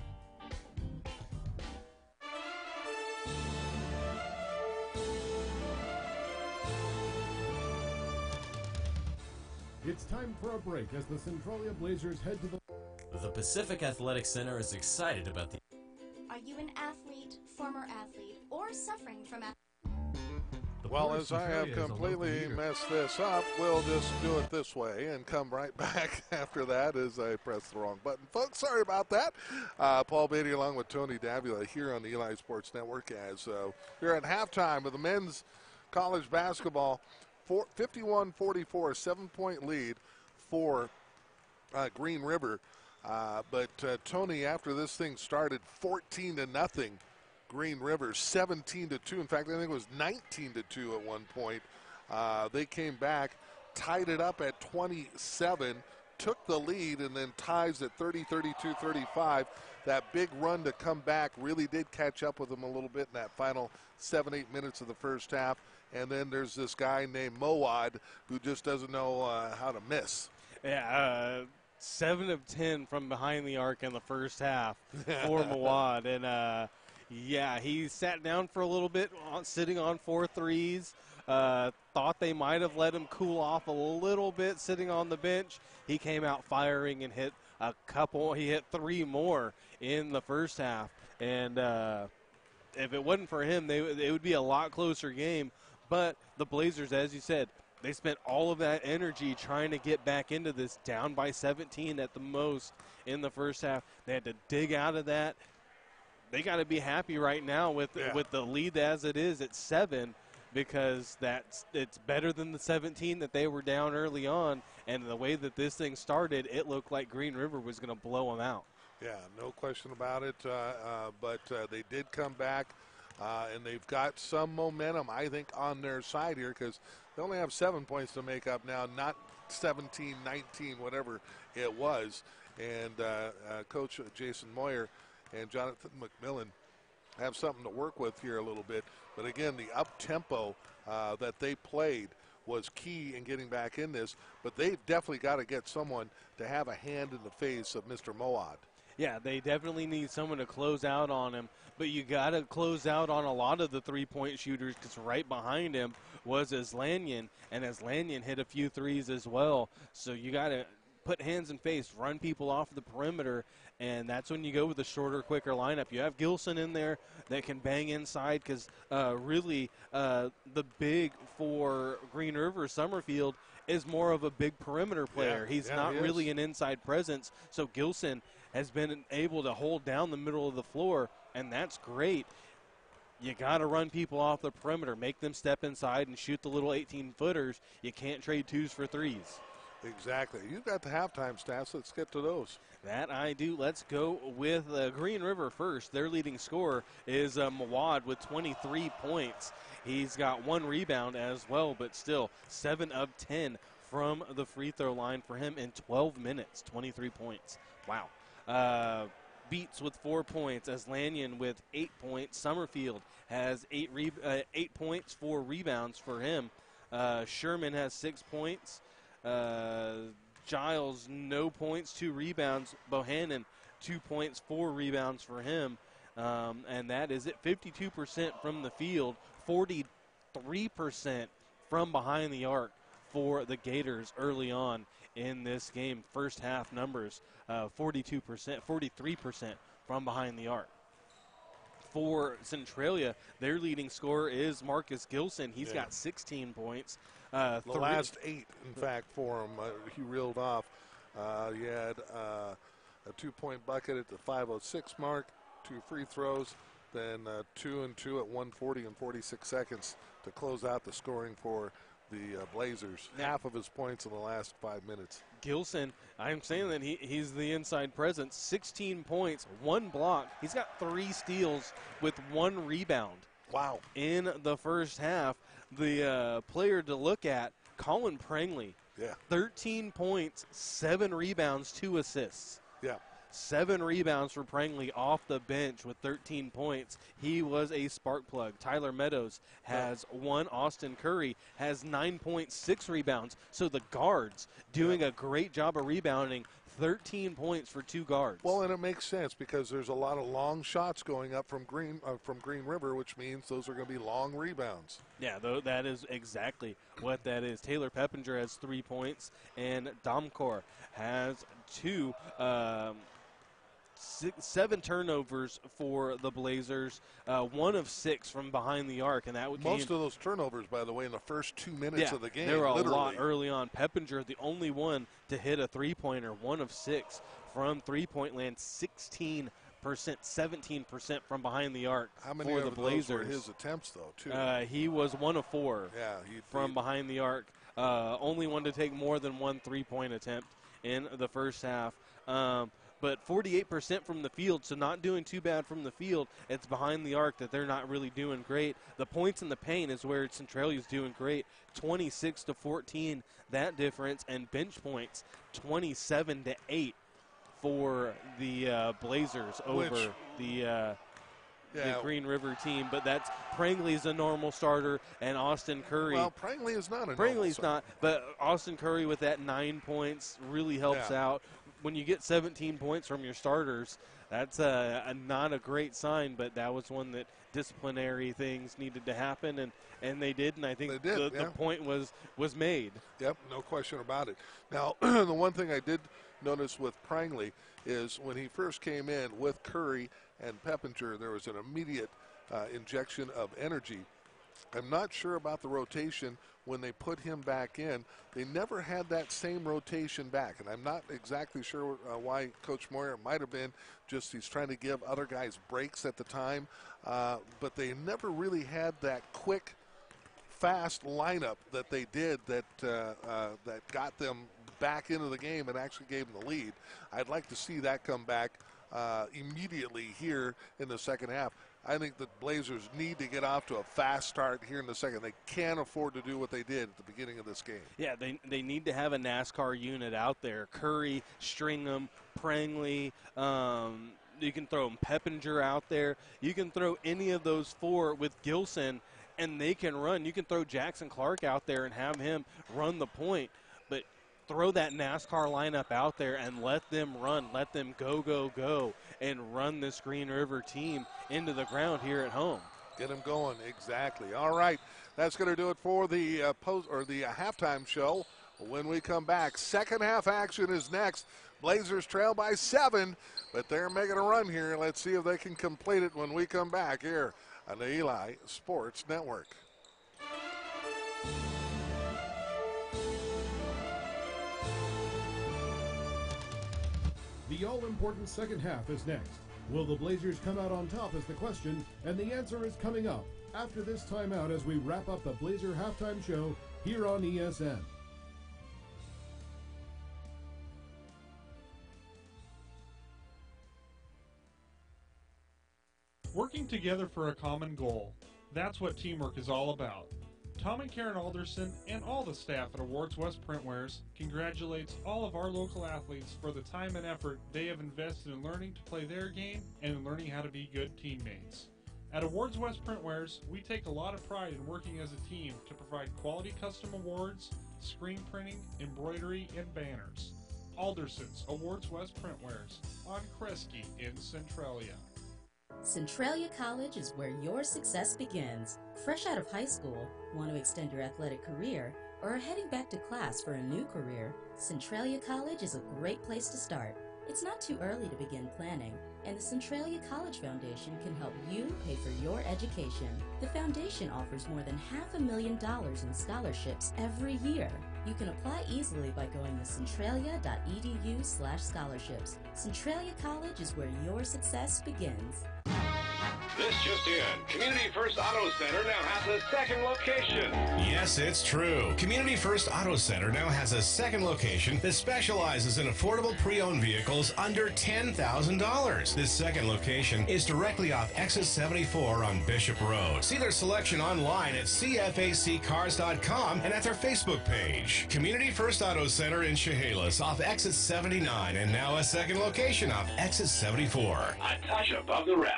It's time for a break as the Centralia Blazers head to The Pacific Athletic Center is excited about the... Are you an athlete, former athlete, or suffering from Well, as I have completely messed this up, we'll just do it this way and come right back after that as I press the wrong button. Folks, sorry about that. Paul Beatty along with Tony Davila here on the Eli Sports Network as we're at halftime of the men's college basketball. 51-44, 7-point lead for Green River. But Tony, after this thing started 14-0, Green River 17-2. In fact, I think it was 19-2 at one point. They came back, tied it up at 27, took the lead, and then ties at 30, 32, 35. That big run to come back really did catch up with them a little bit in that final 7-8 minutes of the first half. And then there's this guy named Moad who just doesn't know how to miss. Yeah, 7 of 10 from behind the arc in the first half for Moad. And, yeah, he sat down for a little bit, sitting on 4 threes. Thought they might have let him cool off a little bit sitting on the bench. He came out firing and hit a couple. He hit 3 more in the first half. And if it wasn't for him, it would be a lot closer game. But the Blazers, as you said, they spent all of that energy trying to get back into this, down by 17 at the most in the first half. They had to dig out of that. They got to be happy right now with the lead as it is at 7, because it's better than the 17 that they were down early on. And the way that this thing started, it looked like Green River was going to blow them out. Yeah, no question about it. But they did come back. And they've got some momentum, I think, on their side here, because they only have 7 points to make up now, not 17, 19, whatever it was. And Coach Jason Moyer and Jonathan McMillan have something to work with here a little bit. But again, the up-tempo that they played was key in getting back in this. But they've definitely got to get someone to have a hand in the face of Mr. Moad. Yeah, they definitely need someone to close out on him. But you got to close out on a lot of the three-point shooters, because right behind him was Aslanyan, and Aslanyan hit a few threes as well. So you got to put hands in face, run people off the perimeter, and that's when you go with the shorter, quicker lineup. You have Gilson in there that can bang inside, because really the big for Green River, Summerfield, is more of a big perimeter player. He's not really an inside presence, so Gilson has been able to hold down the middle of the floor, and that's great. You got to run people off the perimeter, make them step inside and shoot the little 18-footers. You can't trade 2s for 3s. Exactly. You've got the halftime stats. Let's get to those. That I do. Let's go with Green River first. Their leading scorer is Mawad with 23 points. He's got 1 rebound as well, but still 7 of 10 from the free throw line for him in 12 minutes, 23 points. Wow. Beats with 4 points. Aslanyan with 8 points. Summerfield has 8 points, 4 rebounds for him. Sherman has 6 points. Giles, no points, 2 rebounds. Bohannon, 2 points, 4 rebounds for him. And that is it. 52% from the field, 43% from behind the arc for the Gators early on in this game. First half numbers, 42%, 43% from behind the arc. for Centralia, their leading scorer is Marcus Gilson. He's got 16 points. The last 8, in fact, for him, he reeled off. He had a 2-point bucket at the 5:06 mark, 2 free throws, then 2 and 2 at 1:40 and 46 seconds to close out the scoring for the Blazers. Half of his points in the last 5 minutes. Gilson, I'm saying that he's the inside presence. 16 points, 1 block. He's got 3 steals with 1 rebound. Wow. In the first half, the player to look at, Colin Prangley. 13 points, 7 rebounds, 2 assists. 7 rebounds for Prangley off the bench with 13 points. He was a spark plug. Tyler Meadows has 1. Austin Curry has 9 points, 6 rebounds. So the guards doing a great job of rebounding. 13 points for 2 guards. Well, and it makes sense because there's a lot of long shots going up from Green River, which means those are going to be long rebounds. Yeah, that is exactly what that is. Taylor Peppinger has 3 points, and Domkor has 2. 7 turnovers for the Blazers, 1 of 6 from behind the arc, and that would most of those turnovers, by the way, in the first 2 minutes of the game. There were a lot early on. Peppinger, the only one to hit a 3-pointer, 1 of 6 from 3-point land, 16%, 17% from behind the arc. How many for of the Blazers. Those were his attempts, though? Too. He was 1 of 4. From behind the arc. Only one to take more than 1 3-point attempt in the first half. But 48% from the field, so not doing too bad from the field. It's behind the arc that they're not really doing great. The points in the paint is where Centralia's doing great. 26-14, that difference, and bench points 27-8 for the Blazers over the Green River team. But that's Prangley's a normal starter, and Austin Curry. Well, Prangley is not a Prangley's not, but Austin Curry with that 9 points really helps out. When you get 17 points from your starters, that's not a great sign, but that was one that disciplinary things needed to happen, and they did, and I think the point was made. Yep, no question about it. Now, the one thing I did notice with Prangley is when he first came in with Curry and Peppinger, there was an immediate injection of energy. I'm not sure about the rotation when they put him back in. They never had that same rotation back, and I'm not exactly sure why Coach Moyer. It might have been just he's trying to give other guys breaks at the time, but they never really had that quick, fast lineup that they did that got them back into the game and actually gave them the lead. I'd like to see that come back immediately here in the second half. I think the Blazers need to get off to a fast start here in the second. They can't afford to do what they did at the beginning of this game. Yeah, they need to have a NASCAR unit out there. Curry, Stringham, Prangley. You can throw Peppinger out there. You can throw any of those 4 with Gilson, and they can run. You can throw Jackson Clark out there and have him run the point. But throw that NASCAR lineup out there and let them run. Let them go, and run this Green River team into the ground here at home. Get them going, exactly. All right, that's going to do it for the halftime show. When we come back, second half action is next. Blazers trail by 7, but they're making a run here. Let's see if they can complete it when we come back here on the Eli Sports Network. The all-important second half is next. Will the Blazers come out on top is the question, and the answer is coming up after this timeout as we wrap up the Blazer halftime show here on ESN. Working together for a common goal. That's what teamwork is all about. Tom and Karen Alderson and all the staff at Awards West Printwares congratulates all of our local athletes for the time and effort they have invested in learning to play their game and in learning how to be good teammates. At Awards West Printwares, we take a lot of pride in working as a team to provide quality custom awards, screen printing, embroidery, and banners. Alderson's Awards West Printwares on Kresge in Centralia. Centralia College is where your success begins. Fresh out of high school, want to extend your athletic career, or are heading back to class for a new career, Centralia College is a great place to start. It's not too early to begin planning, and the Centralia College Foundation can help you pay for your education. The foundation offers more than $500,000 in scholarships every year. You can apply easily by going to centralia.edu/scholarships. Centralia College is where your success begins. This just in. Community First Auto Center now has a second location. Yes, it's true. Community First Auto Center now has a second location that specializes in affordable pre-owned vehicles under $10,000. This second location is directly off exit 74 on Bishop Road. See their selection online at cfaccars.com and at their Facebook page. Community First Auto Center in Chehalis off exit 79 and now a second location off exit 74. A touch above the rest.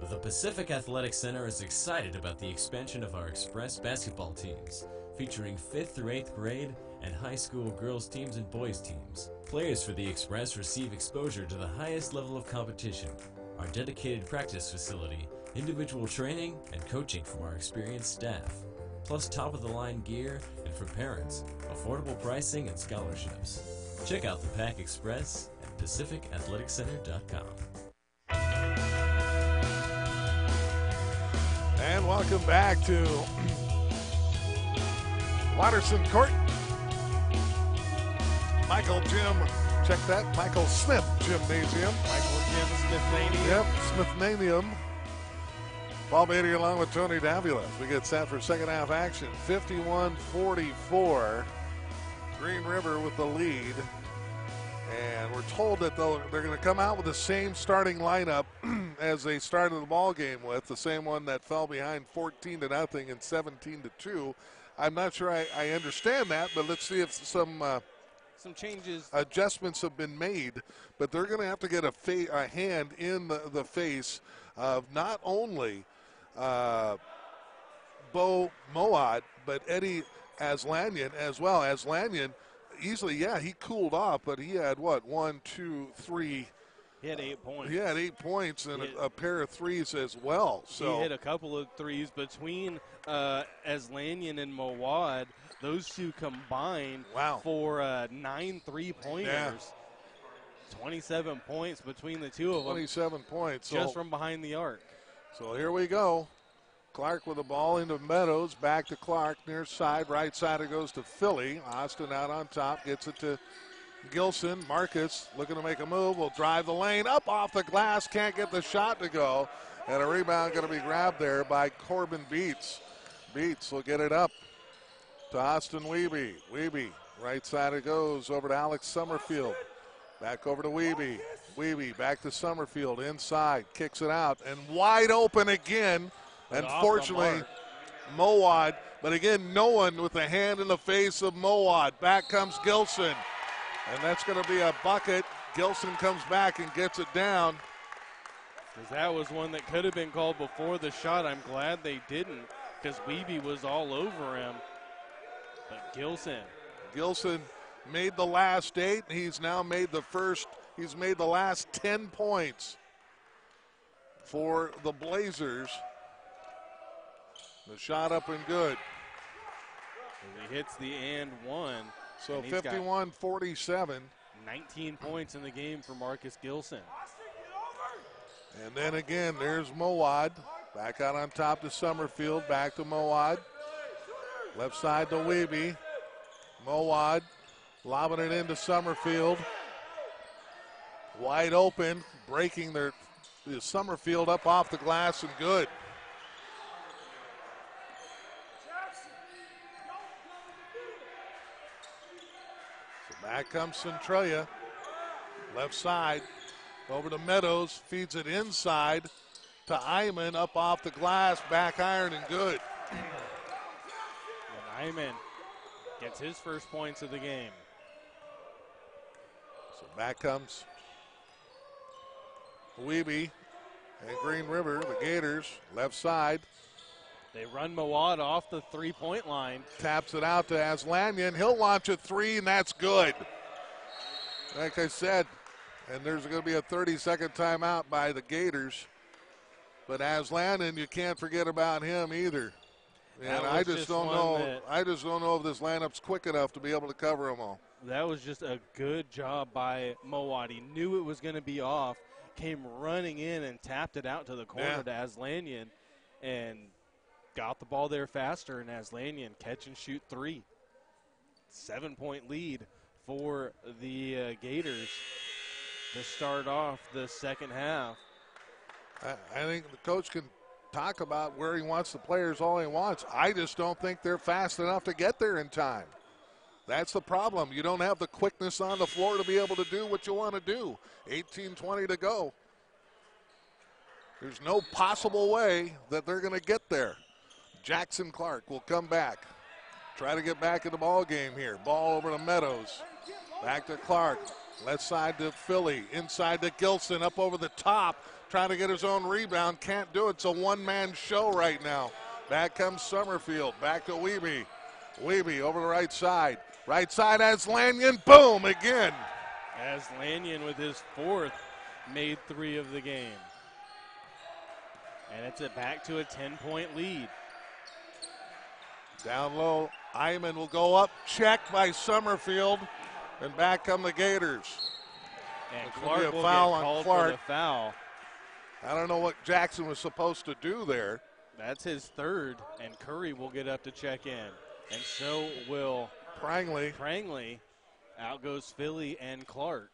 The Pacific Athletic Center is excited about the expansion of our Express basketball teams, featuring 5th through 8th grade and high school girls teams and boys teams. Players for the Express receive exposure to the highest level of competition, our dedicated practice facility, individual training, and coaching from our experienced staff, plus top-of-the-line gear, and for parents, affordable pricing and scholarships. Check out the Pac Express at PacificAthleticCenter.com. And welcome back to Watterson Court. Michael Jim, check that, Michael Smith Gymnasium. Michael Jim Smithnanium. Yep, Smithnanium. Paul Beatty along with Tony Davila as we get set for second half action. 51-44. Green River with the lead. And we're told that they're going to come out with the same starting lineup as they started the ball game with, the same one that fell behind 14-0 and 17-2. I'm not sure I understand that, but let's see if some changes, adjustments have been made. But they're going to have to get a hand in the face of not only Bo Moad, but Eddie Aslanyan as well. Aslanyan easily, he cooled off, but he had what, 1, 2, 3. He had 8 points. He had 8 points and a pair of threes as well. So he hit a couple of threes between Aslanyan and Mawad. Those two combined for 9 3-pointers. Yeah. 27 points between the two of them. 27 points. Just from behind the arc. So here we go. Clark with the ball into Meadows, back to Clark, near side, right side it goes to Philly. Austin out on top, gets it to Gilson. Marcus looking to make a move, will drive the lane, up off the glass, can't get the shot to go. And a rebound going to be grabbed there by Corbin Beats. Beats will get it up to Austin Wiebe. Wiebe, right side it goes, over to Alex Summerfield. Back over to Wiebe. Wiebe back to Summerfield, inside, kicks it out, and wide open again. Unfortunately, Mowad, but again, no one with a hand in the face of Mowad. Back comes Gilson, and that's going to be a bucket. Gilson comes back and gets it down. Because that was one that could have been called before the shot. I'm glad they didn't, because Wiebe was all over him. But Gilson made the last 8. He's now made he's made the last 10 points for the Blazers. The shot up and good. He hits the and one. So 51-47. 19 points in the game for Marcus Gilson. And then again, there's Mowad. Back out on top to Summerfield. Back to Mowad. Left side to Wiebe. Mowad lobbing it into Summerfield. Wide open. Breaking their Summerfield up off the glass and good. Back comes Centralia. Left side. Over to Meadows. Feeds it inside to Iman. Up off the glass. Back iron and good. And Iman gets his first points of the game. So back comes Wiebe and Green River, the Gators. Left side. They run Mawad off the three-point line. Taps it out to Aslanyan. He'll launch a 3, and that's good. Like I said, and there's going to be a 30-second timeout by the Gators. But Aslanyan, you can't forget about him either. And I just don't know. I just don't know if this lineup's quick enough to be able to cover them all. That was just a good job by Mowat. He knew it was going to be off, came running in and tapped it out to the corner to Aslanyan and got the ball there faster, and Aslanyan catch and shoot 3. 7-point lead for the Gators to start off the second half. I think the coach can talk about where he wants the players all he wants. I just don't think they're fast enough to get there in time. That's the problem. You don't have the quickness on the floor to be able to do what you want to do. 18-20 to go. There's no possible way that they're going to get there. Jackson Clark will come back. Try to get back in the ball game here. Ball over to Meadows. Back to Clark. Left side to Philly. Inside to Gilson. Up over the top. Trying to get his own rebound. Can't do it. It's a one-man show right now. Back comes Summerfield. Back to Wiebe. Wiebe over the right side. Right side Aslanyan. Boom again. Aslanyan with his 4th made 3 of the game. And it's back to a 10-point lead. Down low, Iman will go up. Checked by Summerfield. And back come the Gators. And There's Clark gonna be will a foul get on called Clark. for the foul. I don't know what Jackson was supposed to do there. That's his 3rd, and Curry will get up to check in. And so will Prangley. Out goes Philly and Clark.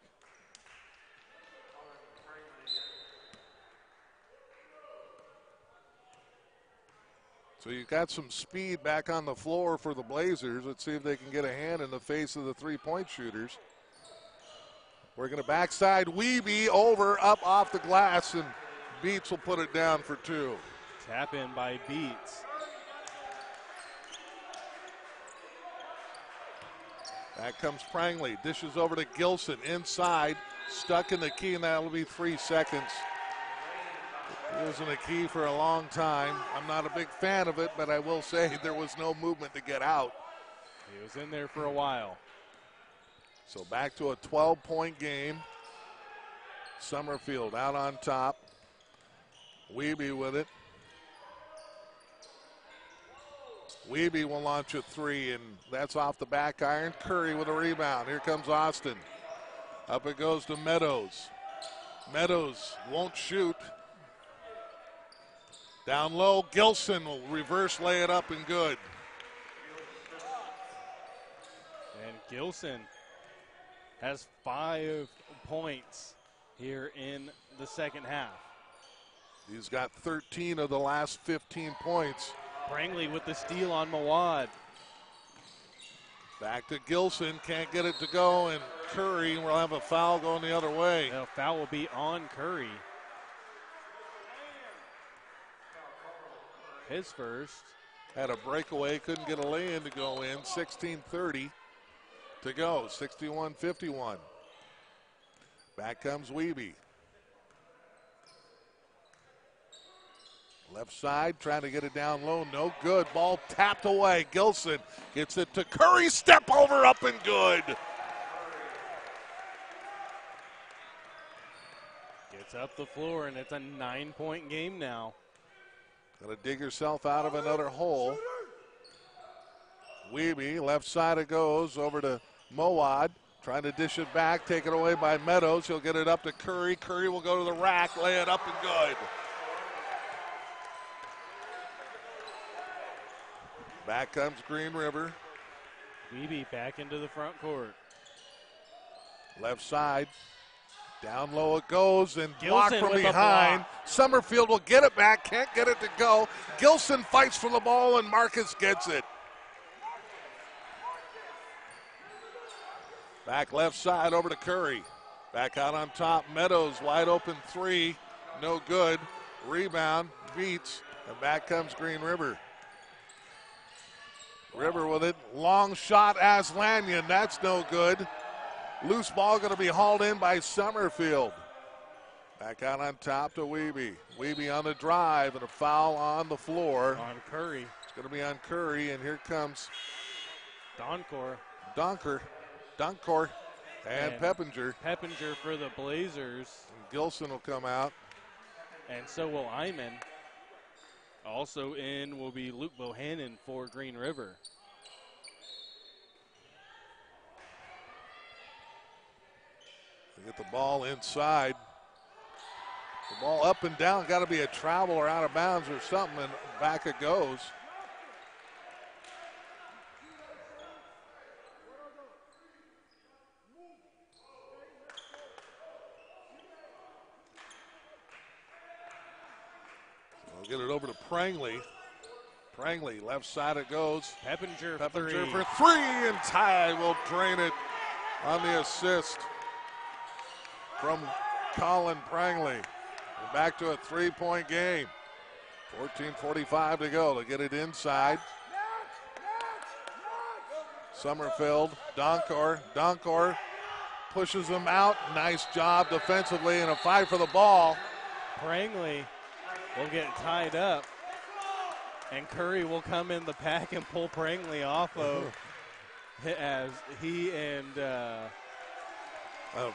So you've got some speed back on the floor for the Blazers. Let's see if they can get a hand in the face of the three-point shooters. We're going to backside Wiebe over, up off the glass, and Beats will put it down for 2. Tap in by Beats. Back comes Prangley. Dishes over to Gilson. Inside. Stuck in the key, and that'll be 3 seconds. It wasn't a key for a long time. I'm not a big fan of it, but I will say there was no movement to get out. He was in there for a while. So back to a 12-point game. Summerfield out on top. Wiebe with it. Wiebe will launch a 3, and that's off the back iron. Curry with a rebound. Here comes Austin. Up it goes to Meadows. Meadows won't shoot. Down low, Gilson will reverse lay it up and good. And Gilson has 5 points here in the second half. He's got 13 of the last 15 points. Prangley with the steal on Mawad. Back to Gilson, can't get it to go, and Curry will have a foul going the other way. The foul will be on Curry. His first. Had a breakaway, couldn't get a lay-in to go in. 16:30 to go, 61-51. Back comes Wiebe. Left side, trying to get it down low, no good. Ball tapped away. Gilson gets it to Curry, step over, up and good. Gets up the floor, and it's a 9-point game now. Got to dig yourself out of another hole. Wiebe, left side it goes, over to Mowad. Trying to dish it back, taken away by Meadows. He'll get it up to Curry. Curry will go to the rack, lay it up and good. Back comes Green River. Wiebe back into the front court. Left side. Down low it goes, and Gilson blocked from with the behind. block. Summerfield will get it back, can't get it to go. Gilson fights for the ball, and Marcus gets it. Back left side over to Curry. Back out on top, Meadows, wide open 3, no good. Rebound, Beats, and back comes Green River. River with it, long shot, Aslanyan, that's no good. Loose ball going to be hauled in by Summerfield. Back out on top to Wiebe. Wiebe on the drive, and a foul on the floor. On Curry. It's going to be on Curry, and here comes Donkor, and Peppinger. Peppinger for the Blazers. And Gilson will come out. And so will Iman. Also in will be Luke Bohannon for Green River. Get the ball inside. The ball up and down. Got to be a travel or out of bounds or something, and back it goes. We'll get it over to Prangley. Prangley, left side it goes. Peppinger for three, and Ty will drain it on the assist from Colin Prangley. And back to a 3-point game. 14:45 to go to get it inside. Summerfield, Donkor pushes him out. Nice job defensively and a fight for the ball. Prangley will get tied up, and Curry will come in the pack and pull Prangley off of as he and a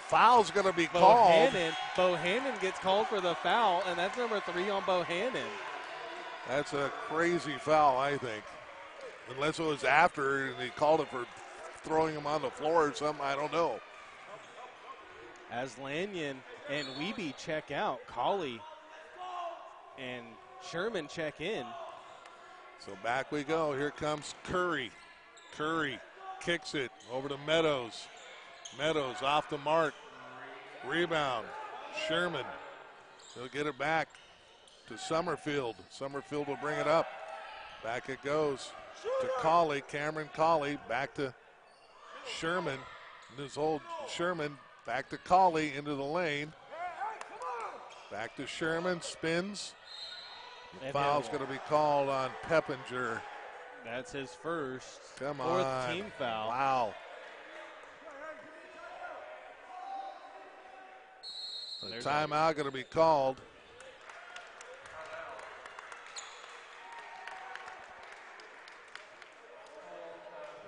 foul's going to be called. Bohannon gets called for the foul, and that's number 3 on Bohannon. That's a crazy foul, I think. Unless it was after and he called it for throwing him on the floor or something, I don't know. As Lanyon and Wiebe check out, Colley and Sherman check in. So back we go. Here comes Curry. Curry kicks it over to Meadows. Meadows off the mark. Rebound. Sherman. He'll get it back to Summerfield. Summerfield will bring it up. Back it goes to Colley. Cameron Colley back to Sherman. This old Sherman back to Colley into the lane. Back to Sherman. Spins. The foul's going to be called on Peppinger. That's his first. Come fourth on. Team foul. Wow. The timeout going to be called.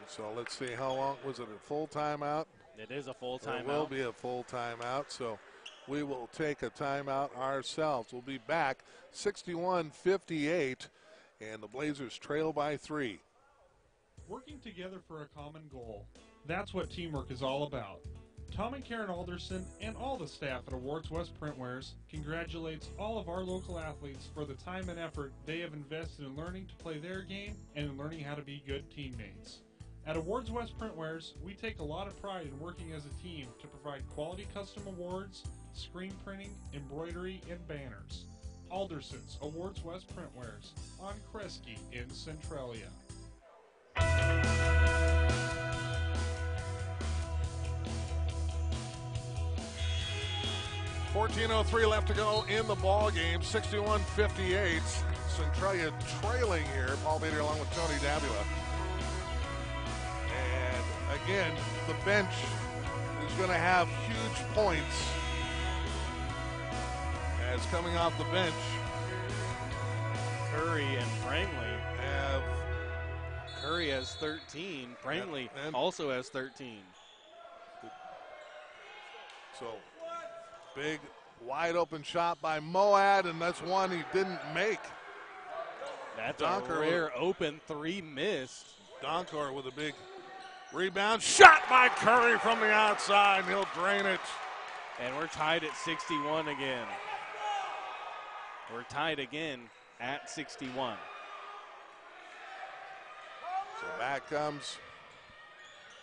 So let's see how long. Was it a full timeout? It is a full timeout. It will be a full timeout. So we will take a timeout ourselves. We'll be back 61-58, and the Blazers trail by 3. Working together for a common goal. That's what teamwork is all about. Tom and Karen Alderson and all the staff at Awards West Printwares congratulates all of our local athletes for the time and effort they have invested in learning to play their game and in learning how to be good teammates. At Awards West Printwares, we take a lot of pride in working as a team to provide quality custom awards, screen printing, embroidery, and banners. Alderson's Awards West Printwares on Kresge in Centralia. 14:03 left to go in the ball game. 61-58. Centralia trailing here. Paul Bader along with Tony Davila. And again, the bench is going to have huge points. As coming off the bench, Curry and Prangley have. Curry has 13. Prangley also has 13. So, big, wide open shot by Moad, and that's one he didn't make. That's a rare open 3 missed. Donkor with a big rebound. Shot by Curry from the outside. He'll drain it. And we're tied at 61 again. We're tied again at 61. So back comes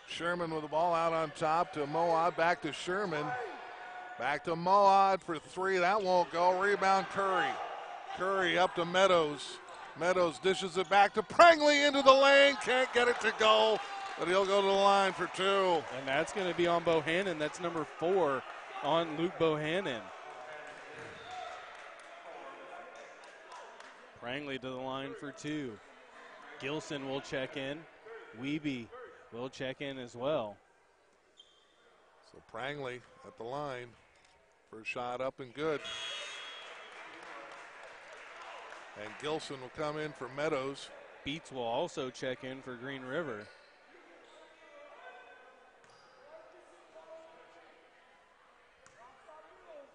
Sherman with the ball out on top to Moad. Back to Sherman. Back to Moad for 3. That won't go. Rebound Curry. Curry up to Meadows. Meadows dishes it back to Prangley into the lane. Can't get it to go, but he'll go to the line for 2. And that's going to be on Bohannon. That's number 4 on Luke Bohannon. Prangley to the line for 2. Gilson will check in. Wiebe will check in as well. So Prangley at the line. First shot up and good. And Gilson will come in for Meadows. Beats will also check in for Green River.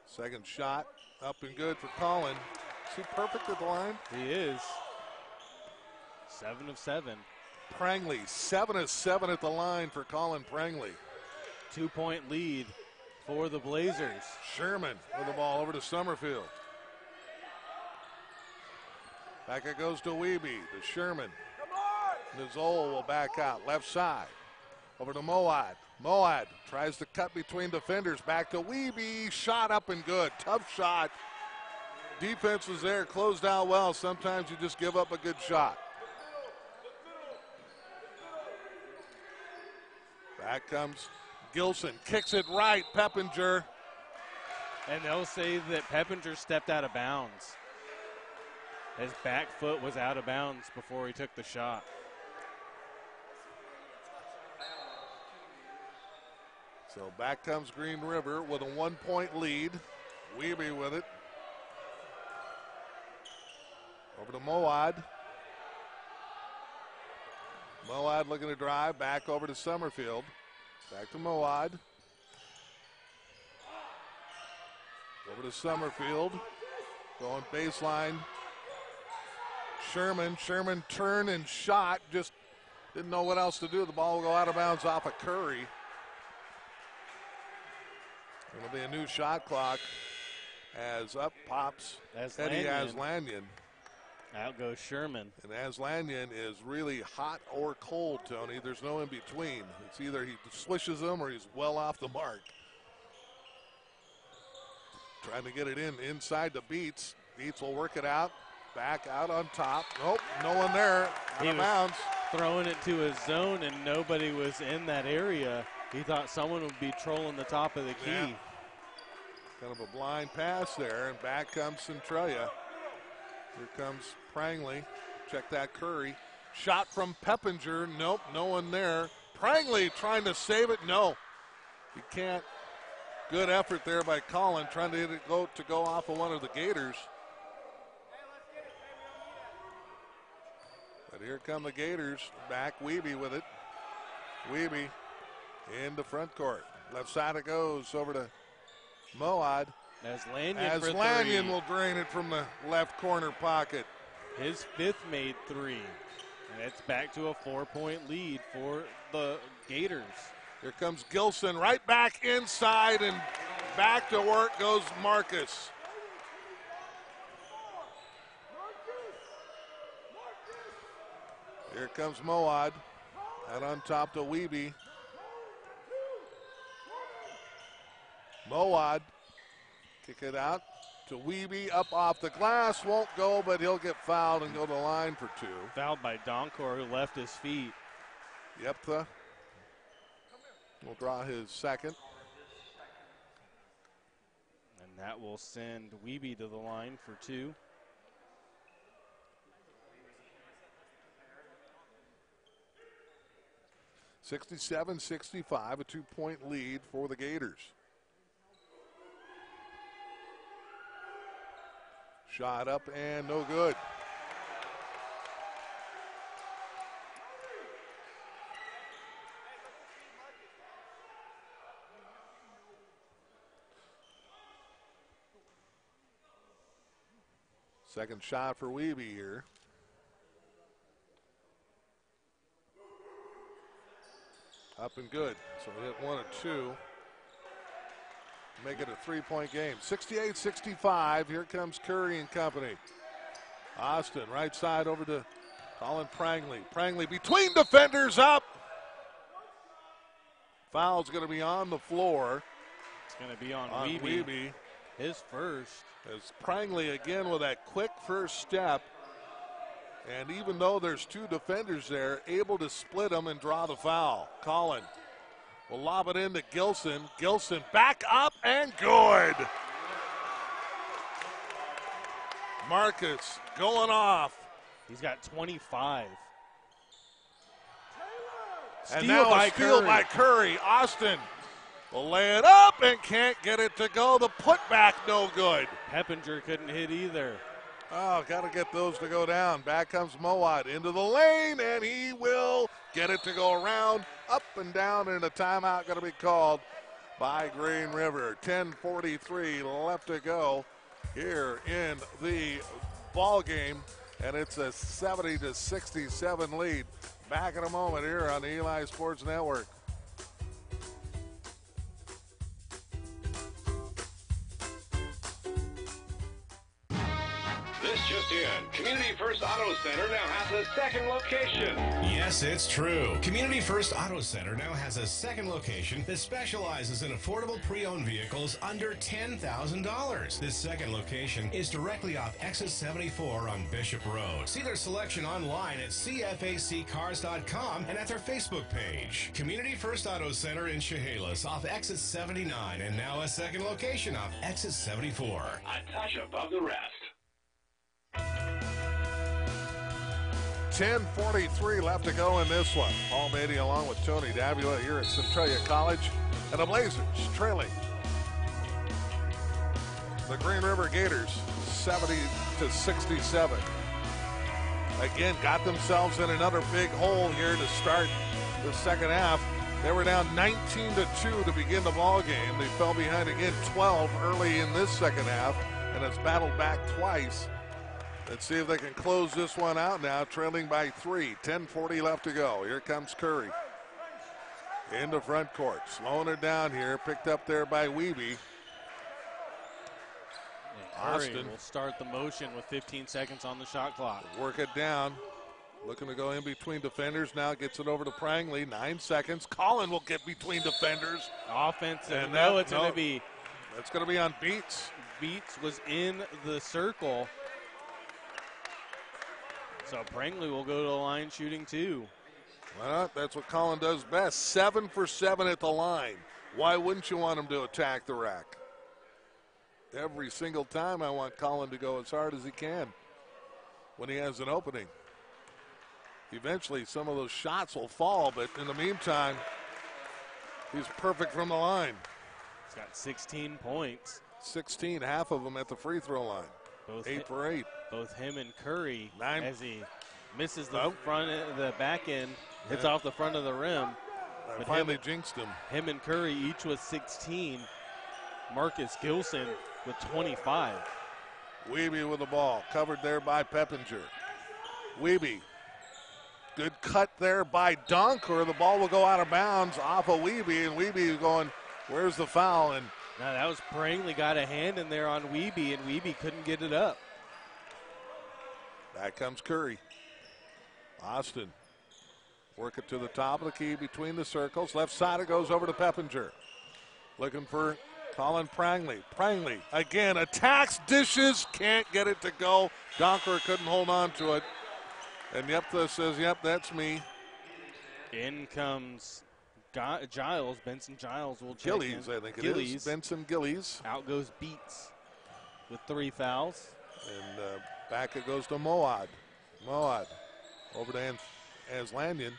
Second shot up and good for Colin. Is he perfect at the line? He is. 7 of 7. Prangley, 7 of 7 at the line for Colin Prangley. 2-point lead for the Blazers. Sherman with the ball over to Summerfield. Back it goes to Wiebe, to Sherman. Nizol will back out, left side. Over to Moad. Moad tries to cut between defenders. Back to Wiebe, shot up and good. Tough shot. Defense was there, closed out well. Sometimes you just give up a good shot. Back comes Gilson, kicks it right, Peppinger. And they'll say that Peppinger stepped out of bounds. His back foot was out of bounds before he took the shot. So back comes Green River with a 1-point lead. Wiebe with it. Over to Moad. Moad looking to drive, back over to Summerfield. Back to Moad. Over to Summerfield. Going baseline. Sherman turned and shot. Just didn't know what else to do. The ball will go out of bounds off of Curry. It'll be a new shot clock as up pops Eddie Aslanyan. Out goes Sherman. And Aslanyan is really hot or cold, Tony. There's no in between. It's either he swishes them or he's well off the mark. Trying to get it inside the Beats. Beats will work it out. Back out on top. Nope, no one there. Out of bounds. Throwing it to his zone and nobody was in that area. He thought someone would be trolling the top of the key. Yeah. Kind of a blind pass there, and back comes Centralia. Here comes Prangley. Check that Curry. Shot from Peppinger. Nope, no one there. Prangley trying to save it. No, he can't. Good effort there by Colin, trying to get it to go off of one of the Gators. But here come the Gators. Back Wiebe with it. Wiebe in the front court. Left side it goes over to Moad. Aslanyan will drain it from the left corner pocket. His fifth made three. And it's back to a 4-point lead for the Gators. Here comes Gilson right back inside, and back to work goes Marcus. Here comes Moad. Out on top to Wiebe. Moad, kick it out to Wiebe, up off the glass, won't go, but he'll get fouled and go to the line for two. Fouled by Donkor, who left his feet. Yeptha will draw his second. And that will send Wiebe to the line for two. (67-65), a 2-point lead for the Gators. Shot up and no good. Second shot for Wiebe here. Up and good. So we hit 1 of 2. Make it a 3-point game. 68-65. Here comes Curry and company. Austin, right side over to Colin Prangley. Prangley between defenders, up. Foul's going to be on the floor. It's going to be on Wiebe. His first. As Prangley again with that quick first step. And even though there's two defenders there, able to split them and draw the foul. Colin will lob it into Gilson. Gilson back up and good. Marcus going off. He's got 25. And now a steal by Curry. Austin will lay it up and can't get it to go. The putback no good. Peppinger couldn't hit either. Oh, got to get those to go down. Back comes Moad into the lane, and he will get it to go around, up and down, and a timeout going to be called by Green River. 10:43 left to go here in the ball game, and it's a 70-67 lead. Back in a moment here on the Eli Sports Network. This just in. Community First Auto Center now has a second location. Yes, it's true. Community First Auto Center now has a second location that specializes in affordable pre-owned vehicles under $10,000. This second location is directly off exit 74 on Bishop Road. See their selection online at cfaccars.com and at their Facebook page. Community First Auto Center in Chehalis off exit 79 and now a second location off exit 74. A touch above the rest. 10:43 left to go in this one. Paul Beatty along with Tony Davila here at Centralia College, and the Blazers trailing the Green River Gators 70-67. Again, got themselves in another big hole here to start the second half. They were down 19-2 to begin the ball game. They fell behind again 12 early in this second half and has battled back twice. Let's see if they can close this one out now, trailing by 3. 10:40 left to go. Here comes Curry. Into front court. Slowing it down here. Picked up there by Wiebe. Austin will start the motion with 15 seconds on the shot clock. Work it down. Looking to go in between defenders. Now gets it over to Prangley. 9 seconds. Collin will get between defenders. Offensive. And No, it's going to be. That's going to be on Beats. Beats was in the circle. So Prangley will go to the line shooting 2. Well, that's what Collin does best. 7 for 7 at the line. Why wouldn't you want him to attack the rack? Every single time I want Collin to go as hard as he can when he has an opening. Eventually some of those shots will fall, but in the meantime, he's perfect from the line. He's got 16 points. 16, half of them at the free throw line. Both 8 for 8. Both him and Curry, 9. as he misses the the back end, hits off the front of the rim. But finally jinxed him. Him and Curry each with 16. Marcus Gilson with 25. Wiebe with the ball, covered there by Peppinger. Wiebe, good cut there by Donker. The ball will go out of bounds off of Wiebe, and Wiebe is going, where's the foul? And now that was Prangley got a hand in there on Wiebe, and Wiebe couldn't get it up. Back comes Curry. Austin, work it to the top of the key between the circles. Left side it goes over to Peppinger. Looking for Colin Prangley. Prangley again attacks, dishes, can't get it to go. Donker couldn't hold on to it. And Yeptha says, yep, that's me. In comes Giles. Benson Giles will check Gillies, in. I think it is. Benson Gillies. Out goes Beats with 3 fouls. And back it goes to Moad. Moad over to Aslanyan.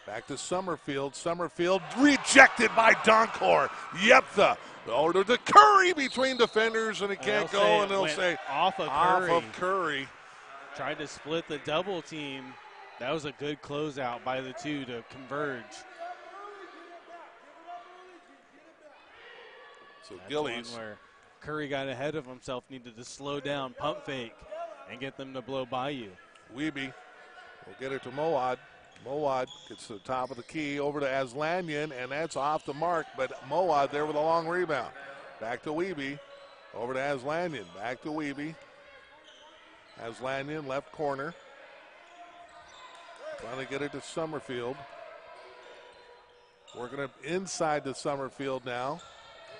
Back to Summerfield. Summerfield rejected by Donkor. Yeptha over to Curry between defenders, and he can't go, and they'll say off of Curry. Tried to split the double team. That was a good closeout by the two to converge. So That's Gillies, one where Curry got ahead of himself, needed to slow down, pump fake, and get them to blow by you. Wiebe will get it to Moad. Moad gets to the top of the key over to Aslanyan, and that's off the mark, but Moad there with a long rebound. Back to Wiebe, over to Aslanyan, back to Wiebe. Aslanyan, left corner. Trying to get it to Summerfield. Working it inside to Summerfield now.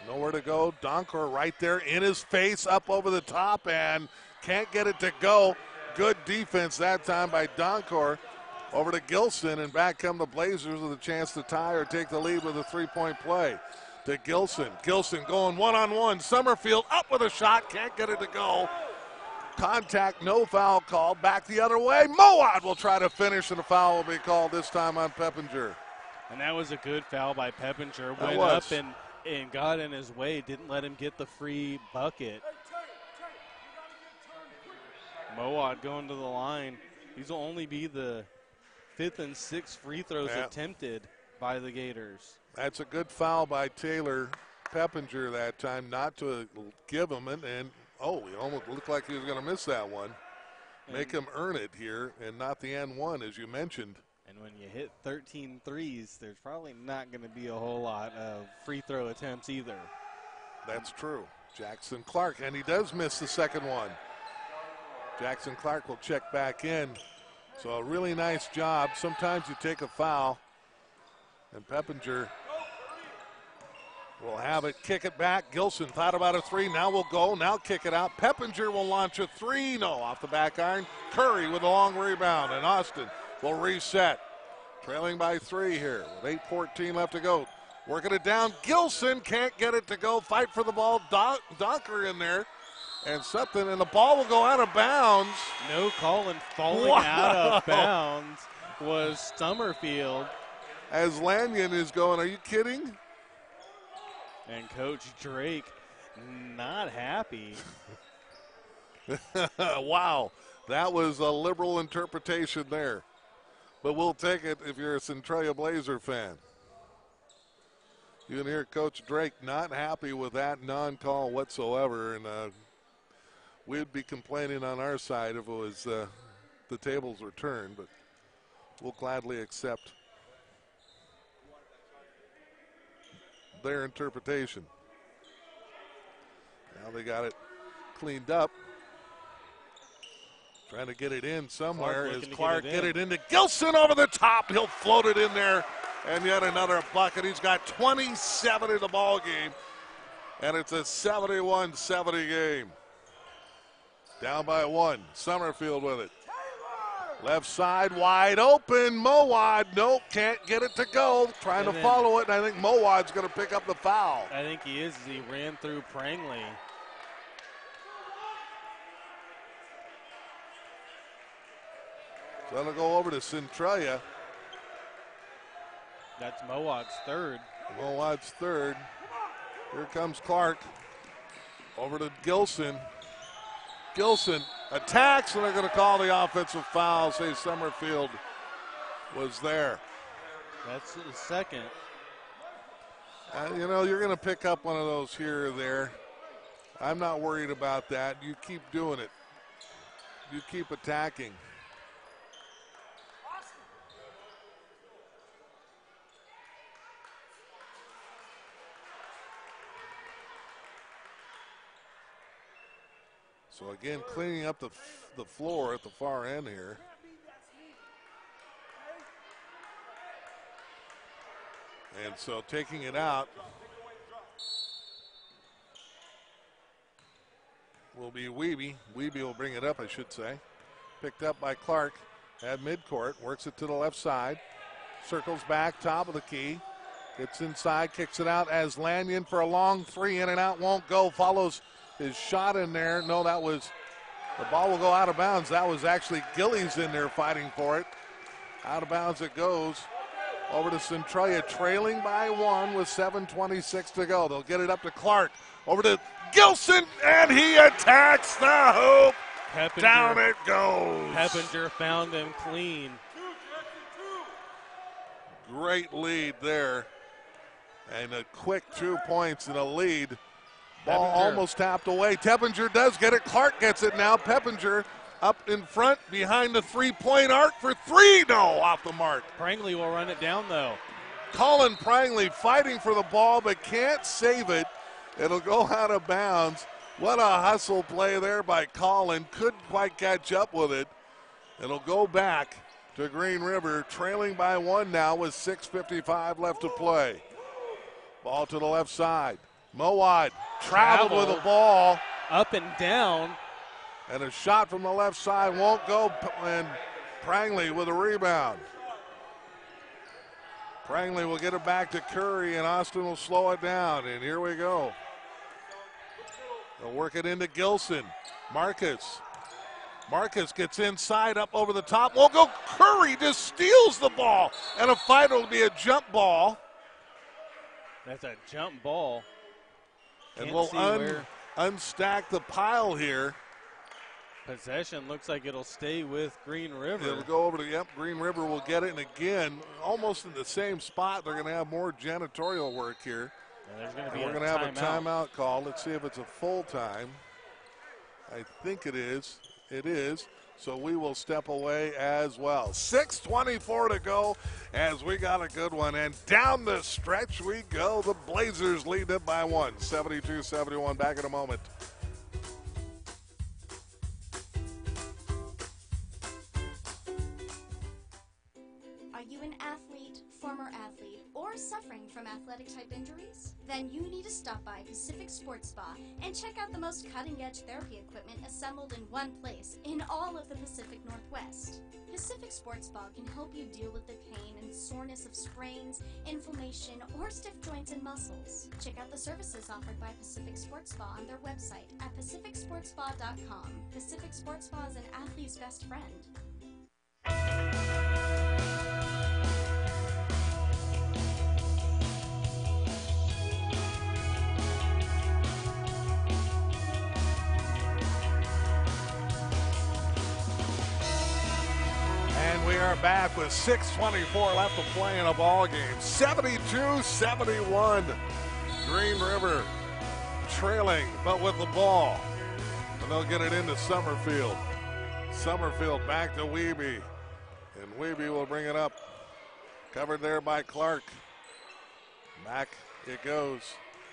Nowhere to go. Donkor right there in his face, up over the top, and can't get it to go. Good defense that time by Donkor. Over to Gilson, and back come the Blazers with a chance to tie or take the lead with a three-point play. To Gilson. Gilson going one-on-one. Summerfield up with a shot. Can't get it to go. Contact, no foul called. Back the other way. Moad will try to finish, and a foul will be called this time on Peppinger. And that was a good foul by Peppinger. Went up and got in his way. Didn't let him get the free bucket. Moad going to the line. These will only be the 5th and 6th free throws attempted by the Gators. That's a good foul by Taylor Peppinger that time, not to give him it. And, he almost looked like he was going to miss that one. Make him earn it here and not the N1, as you mentioned. And when you hit 13 threes, there's probably not going to be a whole lot of free throw attempts either. That's true. Jackson Clark, and he does miss the second one. Jackson Clark will check back in. So a really nice job. Sometimes you take a foul, and Peppinger will have it, kick it back. Gilson thought about a three, now will go, now kick it out. Peppinger will launch a three, no, off the back iron. Curry with a long rebound, and Austin will reset. Trailing by 3 here with 8:14 left to go. Working it down, Gilson can't get it to go. Fight for the ball, Donker in there. And something, and the ball will go out of bounds. No call, and falling out of bounds was Summerfield. As Lanyon is going, are you kidding? And Coach Drake not happy. Wow, that was a liberal interpretation there. But we'll take it if you're a Centralia Blazer fan. You can hear Coach Drake not happy with that non-call whatsoever, and we'd be complaining on our side if it was the tables were turned, but we'll gladly accept their interpretation. Now they got it cleaned up. Trying to get it in somewhere. Is Clark get it into Gilson over the top. He'll float it in there, and yet another bucket. He's got 27 in the ball game, and it's a 71-70 game. Down by 1. Summerfield with it. Left side wide open. Mowad, nope, can't get it to go. Trying to follow it, and I think Mowad's going to pick up the foul. I think he is. He ran through Prangley. So it'll go over to Centralia. That's Mowad's third. Mowad's third. Here comes Clark. Over to Gilson. Gilson attacks, and they're going to call the offensive foul. Say Summerfield was there. That's the second. You know, you're going to pick up one of those here or there. I'm not worried about that. You keep doing it. You keep attacking. So again, cleaning up the floor at the far end here. And so taking it out will be Wiebe. Wiebe will bring it up, I should say. Picked up by Clark at midcourt. Works it to the left side. Circles back, top of the key. Gets inside, kicks it out as Lanyon for a long three. In and out, won't go. Follows his shot in there. No, that was, the ball will go out of bounds. That was actually Gillies in there fighting for it. Out of bounds it goes. Over to Centralia, trailing by 1 with 7:26 to go. They'll get it up to Clark. Over to Gilson, and he attacks the hoop. Peppinger, down it goes. Peppinger found them clean. Great lead there. And a quick 2 points and a lead. Ball almost tapped away. Teppinger does get it. Clark gets it now. Peppinger up in front behind the three-point arc for three. No, off the mark. Prangley will run it down, though. Colin Prangley fighting for the ball but can't save it. It'll go out of bounds. What a hustle play there by Colin. Couldn't quite catch up with it. It'll go back to Green River, trailing by 1 now with 6:55 left to play. Ball to the left side. Mowad traveled with the ball. Up and down. And a shot from the left side won't go, and Prangley with a rebound. Prangley will get it back to Curry, and Austin will slow it down, and here we go. They'll work it into Gilson. Marcus gets inside, up over the top. Won't go. Curry just steals the ball, and a fight will be a jump ball. That's a jump ball. And we'll unstack the pile here. Possession looks like it'll stay with Green River. It'll go over to, Green River will get it. And again, almost in the same spot, they're going to have more janitorial work here. And we're going to have a timeout call. Let's see if it's a full time. I think it is. It is. So we will step away as well. 6:24 to go as we got a good one. And down the stretch we go. The Blazers lead it by 1. 72-71. Back in a moment. an athlete, former athlete, or suffering from athletic-type injuries? Then you need to stop by Pacific Sports Spa and check out the most cutting-edge therapy equipment assembled in one place in all of the Pacific Northwest. Pacific Sports Spa can help you deal with the pain and soreness of sprains, inflammation, or stiff joints and muscles. Check out the services offered by Pacific Sports Spa on their website at pacificsportspa.com. Pacific Sports Spa is an athlete's best friend. And we are back with 6:24 left to play in a ball game. 72-71. Green River trailing, but with the ball. And they'll get it into Summerfield. Summerfield back to Wiebe. And Wiebe will bring it up. Covered there by Clark. Back it goes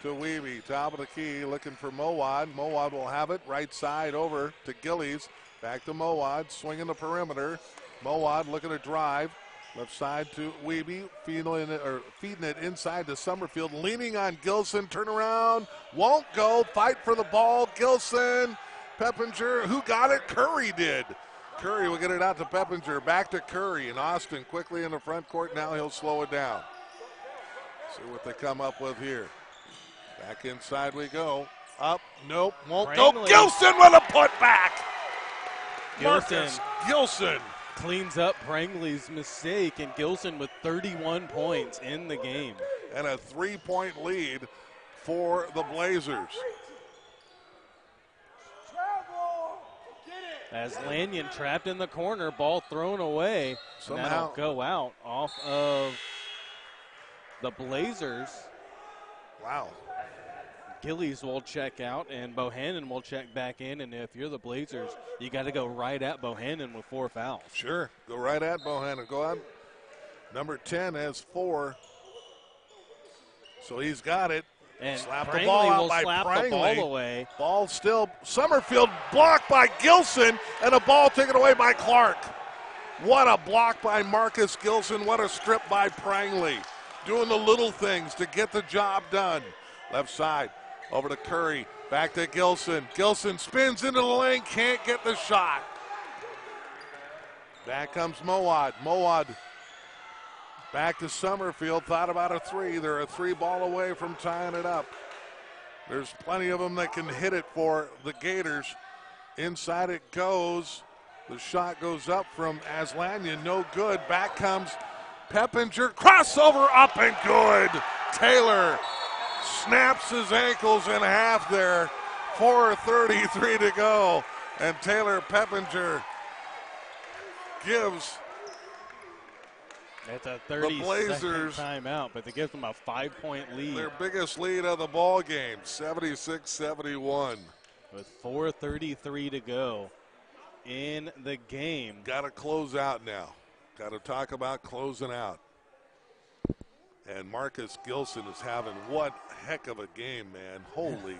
to Wiebe. Top of the key, looking for Mowad. Mowad will have it. Right side over to Gillies. Back to Mowad, swinging the perimeter. Mowad looking to drive. Left side to Wiebe, feeding it inside to Summerfield. Leaning on Gilson. Turn around. Won't go. Fight for the ball. Gilson. Peppinger. Who got it? Curry did. Curry will get it out to Peppinger. Back to Curry. And Austin quickly in the front court. Now he'll slow it down. See what they come up with here. Back inside we go. Up. Nope. Won't go. Gilson with a putback. Marcus Gilson cleans up Prangley's mistake, and Gilson with 31 points in the game. And a 3-point lead for the Blazers. As Lanyon trapped in the corner, ball thrown away. Somehow and that'll go out off of the Blazers. Wow. Gillies will check out, and Bohannon will check back in. And if you're the Blazers, you got to go right at Bohannon with 4 fouls. Sure, go right at Bohannon. Go on. Number 10 has 4. So he's got it. And slap Prangley the ball out will by slap Prangley. the ball away. Ball still. Summerfield blocked by Gilson, and a ball taken away by Clark. What a block by Marcus Gilson. What a strip by Prangley. Doing the little things to get the job done. Left side. Over to Curry, back to Gilson. Gilson spins into the lane, can't get the shot. Back comes Mowad. Mowad back to Summerfield, thought about a 3. They're a 3 ball away from tying it up. There's plenty of them that can hit it for the Gators. Inside it goes. The shot goes up from Aslanyan, no good. Back comes Peppinger, crossover up and good. Taylor snaps his ankles in half there. 4:33 to go. And Taylor Peppinger gives it's a the 30-second Blazers timeout, but they give them a 5-point lead. their biggest lead of the ball game, 76-71. With 4:33 to go in the game. Got to close out now. Got to talk about closing out. And Marcus Gilson is having one heck of a game, man. Holy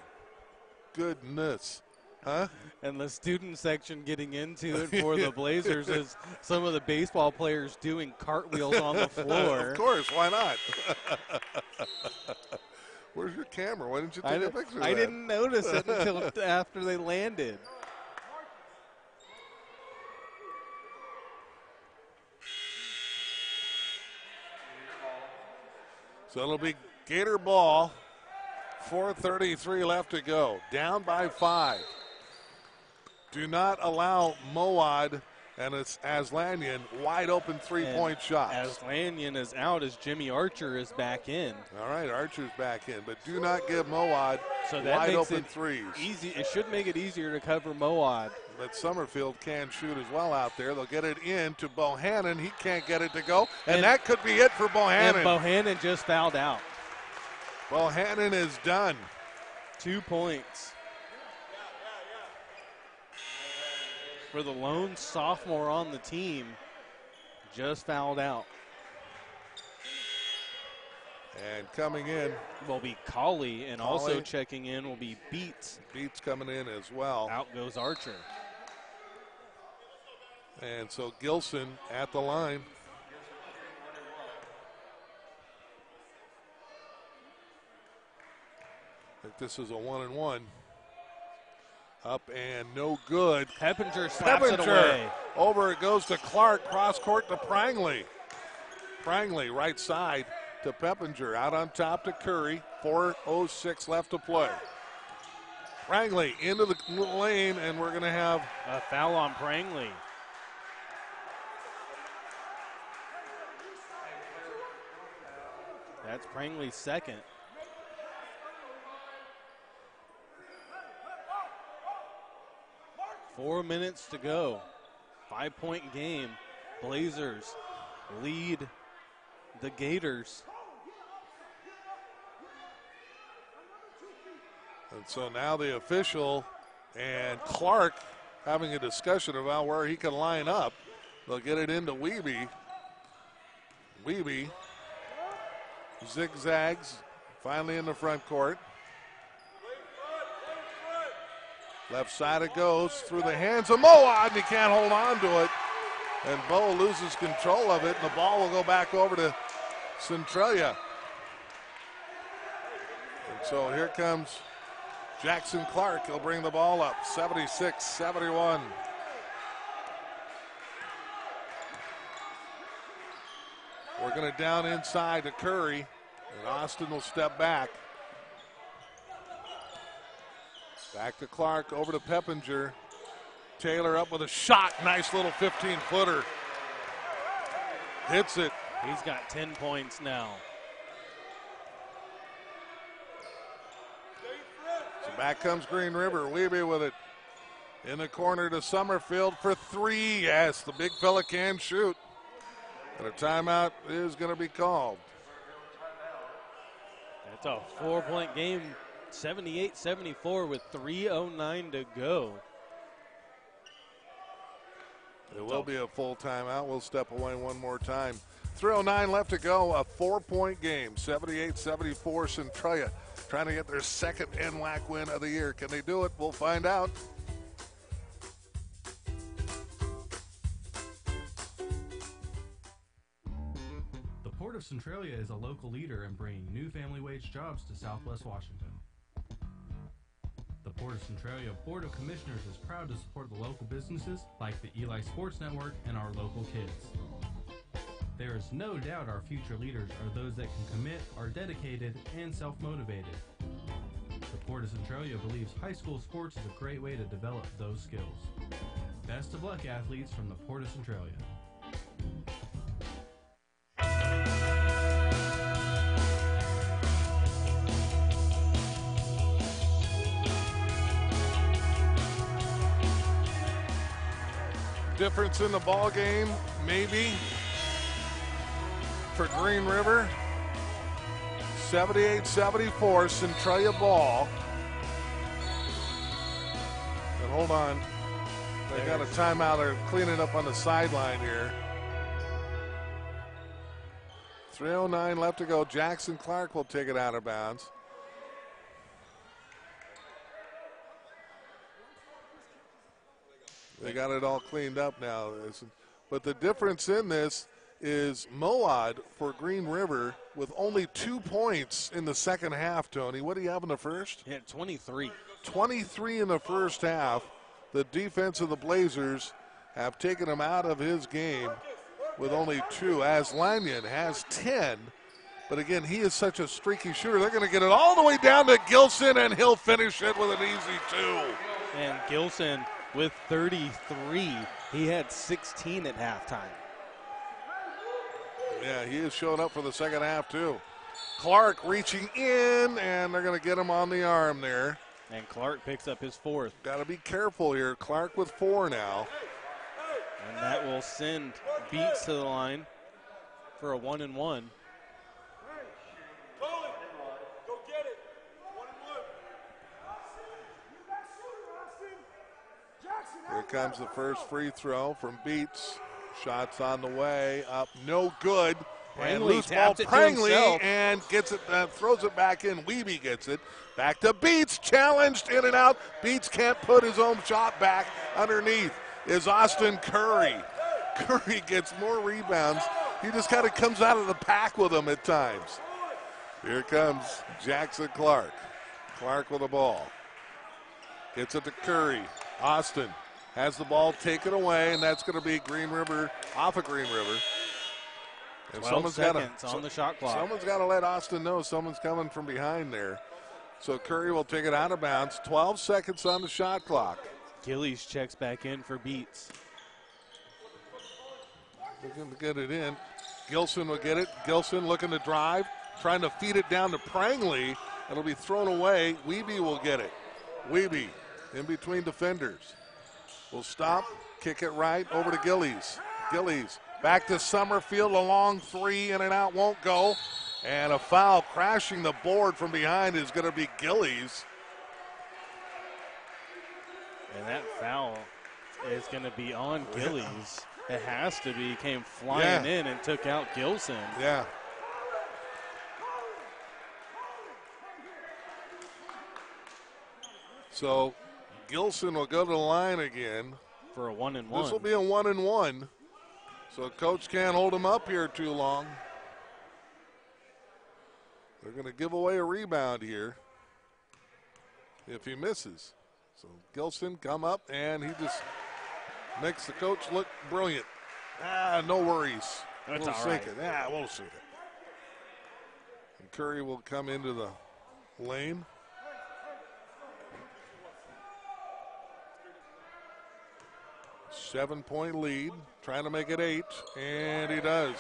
goodness. Huh? And the student section getting into it for the Blazers is some of the baseball players doing cartwheels on the floor. Of course, why not? Where's your camera? Why didn't you take a picture of that? I didn't notice it until after they landed. So it'll be Gator ball. 4:33 left to go. Down by 5. Do not allow Mowad and it's Aslanyan wide open 3-point shots. Aslanyan is out as Jimmy Archer is back in. All right, Archer's back in, but do not give Mowad so that wide makes open it threes. Easy. It should make it easier to cover Mowad. But Summerfield can shoot as well out there. They'll get it in to Bohannon. He can't get it to go, and that could be it for Bohannon. And Bohannon just fouled out. Bohannon is done. 2 points. For the lone sophomore on the team, just fouled out. And coming in will be Colley, and also checking in will be Beats. Beats coming in as well. Out goes Archer. And so Gilson at the line. think this is a 1-and-1. Up and no good. Peppinger slaps it away. Over it goes to Clark. Cross court to Prangley. Prangley right side to Peppinger. Out on top to Curry. 4:06 left to play. Prangley into the lane, and we're going to have a foul on Prangley. That's Prangley's second. Four minutes to go. 5-point game. Blazers lead the Gators. And so now the official and Clark having a discussion about where he can line up. They'll get it into Wiebe. Wiebe zigzags, finally in the front court. Left side it goes through the hands of Moad, and he can't hold on to it. And Bo loses control of it, and the ball will go back over to Centralia. And so here comes Jackson Clark. He'll bring the ball up, 76-71. We're going to down inside to Curry, and Austin will step back. Back to Clark, over to Peppinger. Taylor up with a shot, nice little 15-footer. Hits it. He's got 10 points now. So back comes Green River. Wiebe with it in the corner to Summerfield for three. Yes, the big fella can shoot. And a timeout is going to be called. It's a 4-point game, 78-74 with 3:09 to go. It will be a full timeout. We'll step away one more time. 3:09 left to go. A 4-point game, 78-74. Centralia trying to get their second NWAC win of the year. Can they do it? We'll find out. The Port of Centralia is a local leader in bringing new family wage jobs to Southwest Washington. The Port of Centralia Board of Commissioners is proud to support the local businesses like the Eli Sports Network and our local kids. There is no doubt our future leaders are those that can commit, are dedicated, and self-motivated. The Port of Centralia believes high school sports is a great way to develop those skills. Best of luck, athletes, from the Port of Centralia. Difference in the ball game, maybe, for Green River. 78-74, Centralia ball. And hold on, they got a timeout. They're cleaning up on the sideline here. 3:09 left to go. Jackson Clark will take it out of bounds. They got it all cleaned up now. But the difference in this is Moad for Green River with only 2 points in the second half, Tony. What do you have in the first? Yeah, 23. 23 in the first half. The defense of the Blazers have taken him out of his game with only 2, as Lanyon has 10. But again, he is such a streaky shooter. They're going to get it all the way down to Gilson, and he'll finish it with an easy 2. And Gilson with 33. He had 16 at halftime. Yeah, he is showing up for the second half, too. Clark reaching in, and they're going to get him on the arm there. And Clark picks up his 4th. Got to be careful here. Clark with 4 now. And that will send Beats to the line for a 1-and-1. Here comes the first free throw from Beats. Shots on the way, up, no good. And loose ball, Prangley, and gets it, throws it back in. Wiebe gets it. Back to Beats, challenged in and out. Beats can't put his own shot back. Underneath is Austin Curry. Curry gets more rebounds. He just kind of comes out of the pack with them at times. Here comes Jackson Clark. Clark with the ball. Gets it to Curry. Austin has the ball taken away, and that's going to be Green River, off of Green River. And 12 seconds on the shot clock. Someone's got to let Austin know someone's coming from behind there. So Curry will take it out of bounds. 12 seconds on the shot clock. Gillies checks back in for Beats. Looking to get it in. Gilson will get it. Gilson looking to drive, trying to feed it down to Prangley. It'll be thrown away. Weeby will get it. Weeby in between defenders. Will stop, kick it right over to Gillies. Gillies back to Summerfield, a long three, in and out, won't go. And a foul crashing the board from behind is going to be Gillies. And that foul is going to be on Gillies. It has to be. Came flying in and took out Gilson. Yeah. So Gilson will go to the line again. For a 1-and-1. This will be a 1-and-1. So coach can't hold him up here too long. They're going to give away a rebound here if he misses. So Gilson come up, and he just makes the coach look brilliant. No worries. That's we'll all sink right. it. We'll sink it. And Curry will come into the lane. Seven-point lead, trying to make it 8, and he does.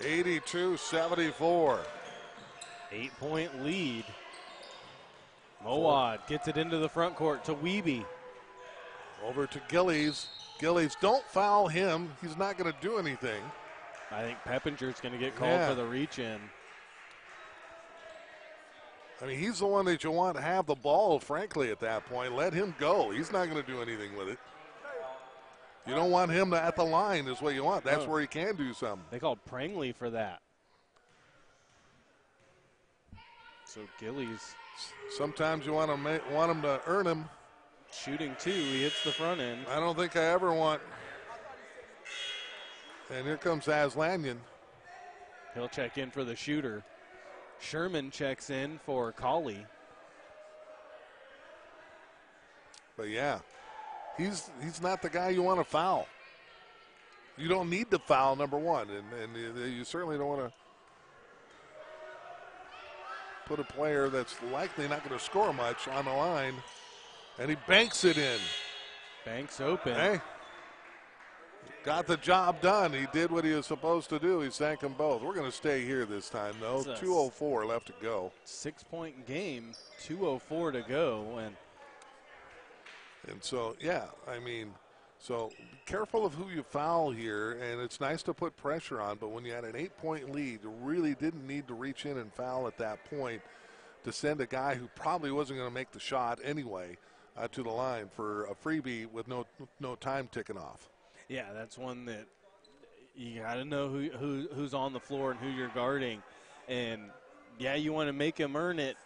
82-74. 8-point lead. Mowad gets it into the front court to Weeby. Over to Gillies. Gillies, don't foul him. He's not going to do anything. I think Peppinger's going to get called for the reach-in. I mean, he's the one that you want to have the ball, frankly, at that point. Let him go. He's not going to do anything with it. You don't want him at the line is what you want. That's where he can do something. They called Prangley for that. So Gillies. Sometimes you want him to earn him. Shooting 2, he hits the front end. I don't think I ever want. And here comes Aslanyan. He'll check in for the shooter. Sherman checks in for Colley. But yeah, he's not the guy you want to foul. You don't need to foul, number one, and you certainly don't want to put a player that's likely not going to score much on the line. And he banks it in. Banks open. Hey, got the job done. He did what he was supposed to do. He sank them both. We're going to stay here this time, though. 2:04 left to go. 6-point game, 2:04 to go. And so, yeah, I mean, so be careful of who you foul here, and it's nice to put pressure on, but when you had an 8-point lead, you really didn't need to reach in and foul at that point to send a guy who probably wasn't going to make the shot anyway to the line for a freebie with no time ticking off. Yeah, that's one that you got to know who's on the floor and who you're guarding. And, yeah, you want to make him earn it,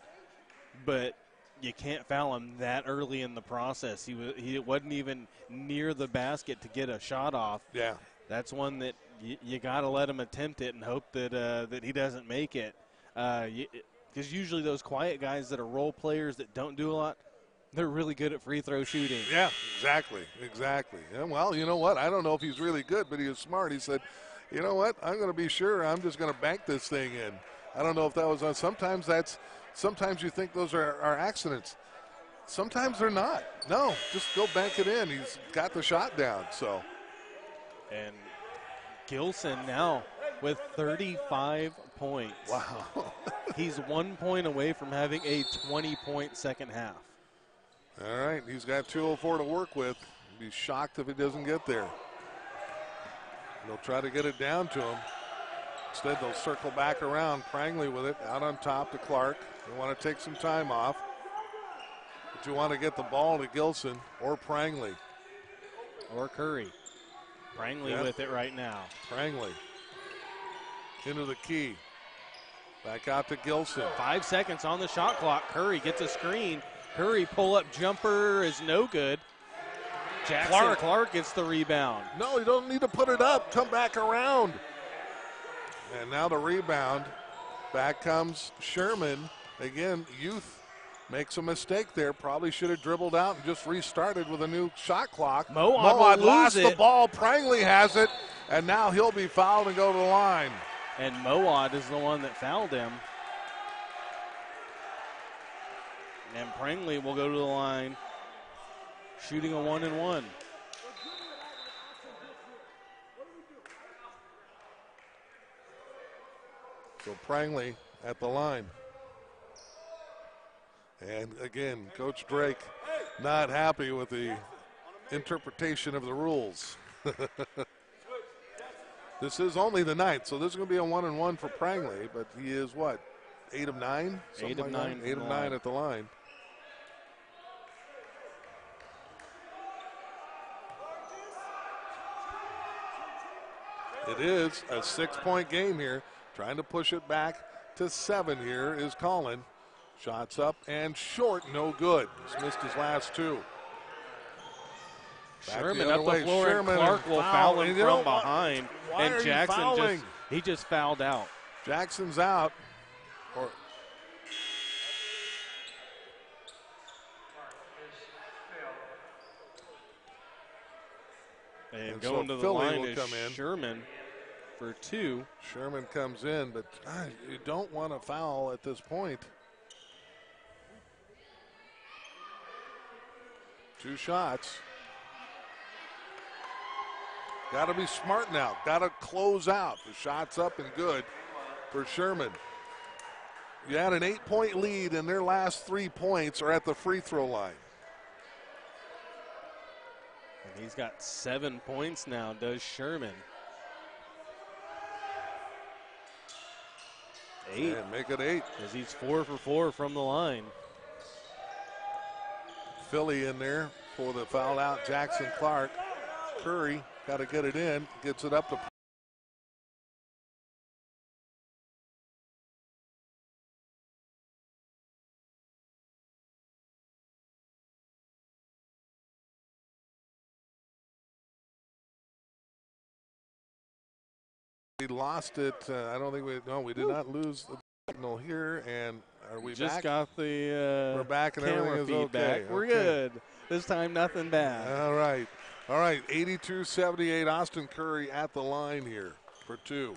but you can't foul him that early in the process. He wasn't even near the basket to get a shot off. Yeah. That's one that you got to let him attempt it and hope that he doesn't make it. Because usually those quiet guys that are role players that don't do a lot, they're really good at free throw shooting. Yeah, exactly. Yeah, well, you know what? I don't know if he's really good, but he was smart. He said, you know what? I'm going to be sure. I'm just going to bank this thing in. I don't know if that was on. Sometimes you think those are accidents. Sometimes they're not. No, just go bank it in. He's got the shot down. So. And Gilson now with 35 points. Wow. He's 1 point away from having a 20-point second half. All right, he's got 2:04 to work with. Be shocked if he doesn't get there. They'll try to get it down to him. Instead, they'll circle back around. Prangley with it, out on top to Clark. They want to take some time off. But you want to get the ball to Gilson or Prangley. Or Curry. Prangley with it right now. Prangley into the key. Back out to Gilson. 5 seconds on the shot clock. Curry gets a screen. Curry pull-up jumper is no good. Jackson Clark gets the rebound. No, you don't need to put it up. Come back around. And now the rebound Back comes Sherman. Again, youth makes a mistake there. Probably should have dribbled out and just restarted with a new shot clock. Moad lost lose the ball. Prangley has it, and now he'll be fouled and go to the line. And Moad is the one that fouled him. And Prangley will go to the line, shooting a 1-and-1. So Prangley at the line. And again, Coach Drake not happy with the interpretation of the rules. This is only the ninth, so this is going to be a 1-and-1 for Prangley, but he is what, 8 of 9? 8 of 9. 8 of 9 at the line. It is a 6-point game here. Trying to push it back to 7 here is Colin. Shots up and short, no good. He's missed his last 2. Sherman up the floor, and Clark will foul him from behind. And Jackson he just fouled out. Jackson's out. And going to the line is Sherman for 2. Sherman comes in, but you don't want to foul at this point. 2 shots. Got to be smart now. Got to close out. The shot's up and good for Sherman. You had an 8-point lead, and their last 3 points are at the free throw line. And he's got 7 points now, does Sherman. 8. And make it 8. Because he's 4 for 4 from the line. Philly in there for the foul out. Jackson Clark. Curry got to get it in. Gets it up to we lost it. I don't think we did not lose the signal here. And are we just back? Got the we're back and camera everything is feedback. okay. We're good. This time nothing bad. All right. 82-78. Austin Curry at the line here for 2.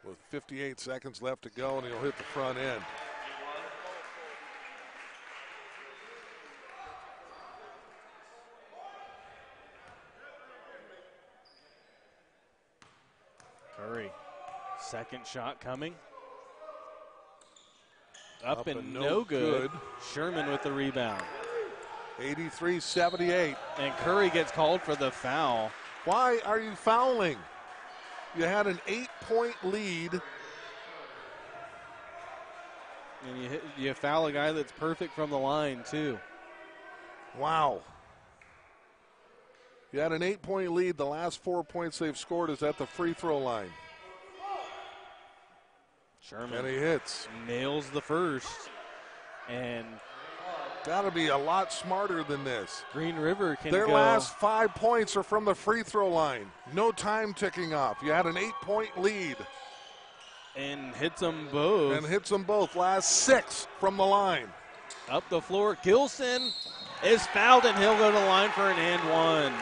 With 58 seconds left to go, and he'll hit the front end. Curry, second shot coming. Up and no good. Sherman with the rebound. 83-78. And Curry gets called for the foul. Why are you fouling? You had an 8-point lead. And you foul a guy that's perfect from the line, too. Wow. You had an 8-point lead. The last 4 points they've scored is at the free throw line. Sherman. And he hits. Nails the first. And got to be a lot smarter than this. Green River can Their go. last 5 points are from the free throw line. No time ticking off. You had an 8-point lead. And hits them both. Last 6 from the line. Up the floor. Gilson is fouled, and he'll go to the line for an and 1.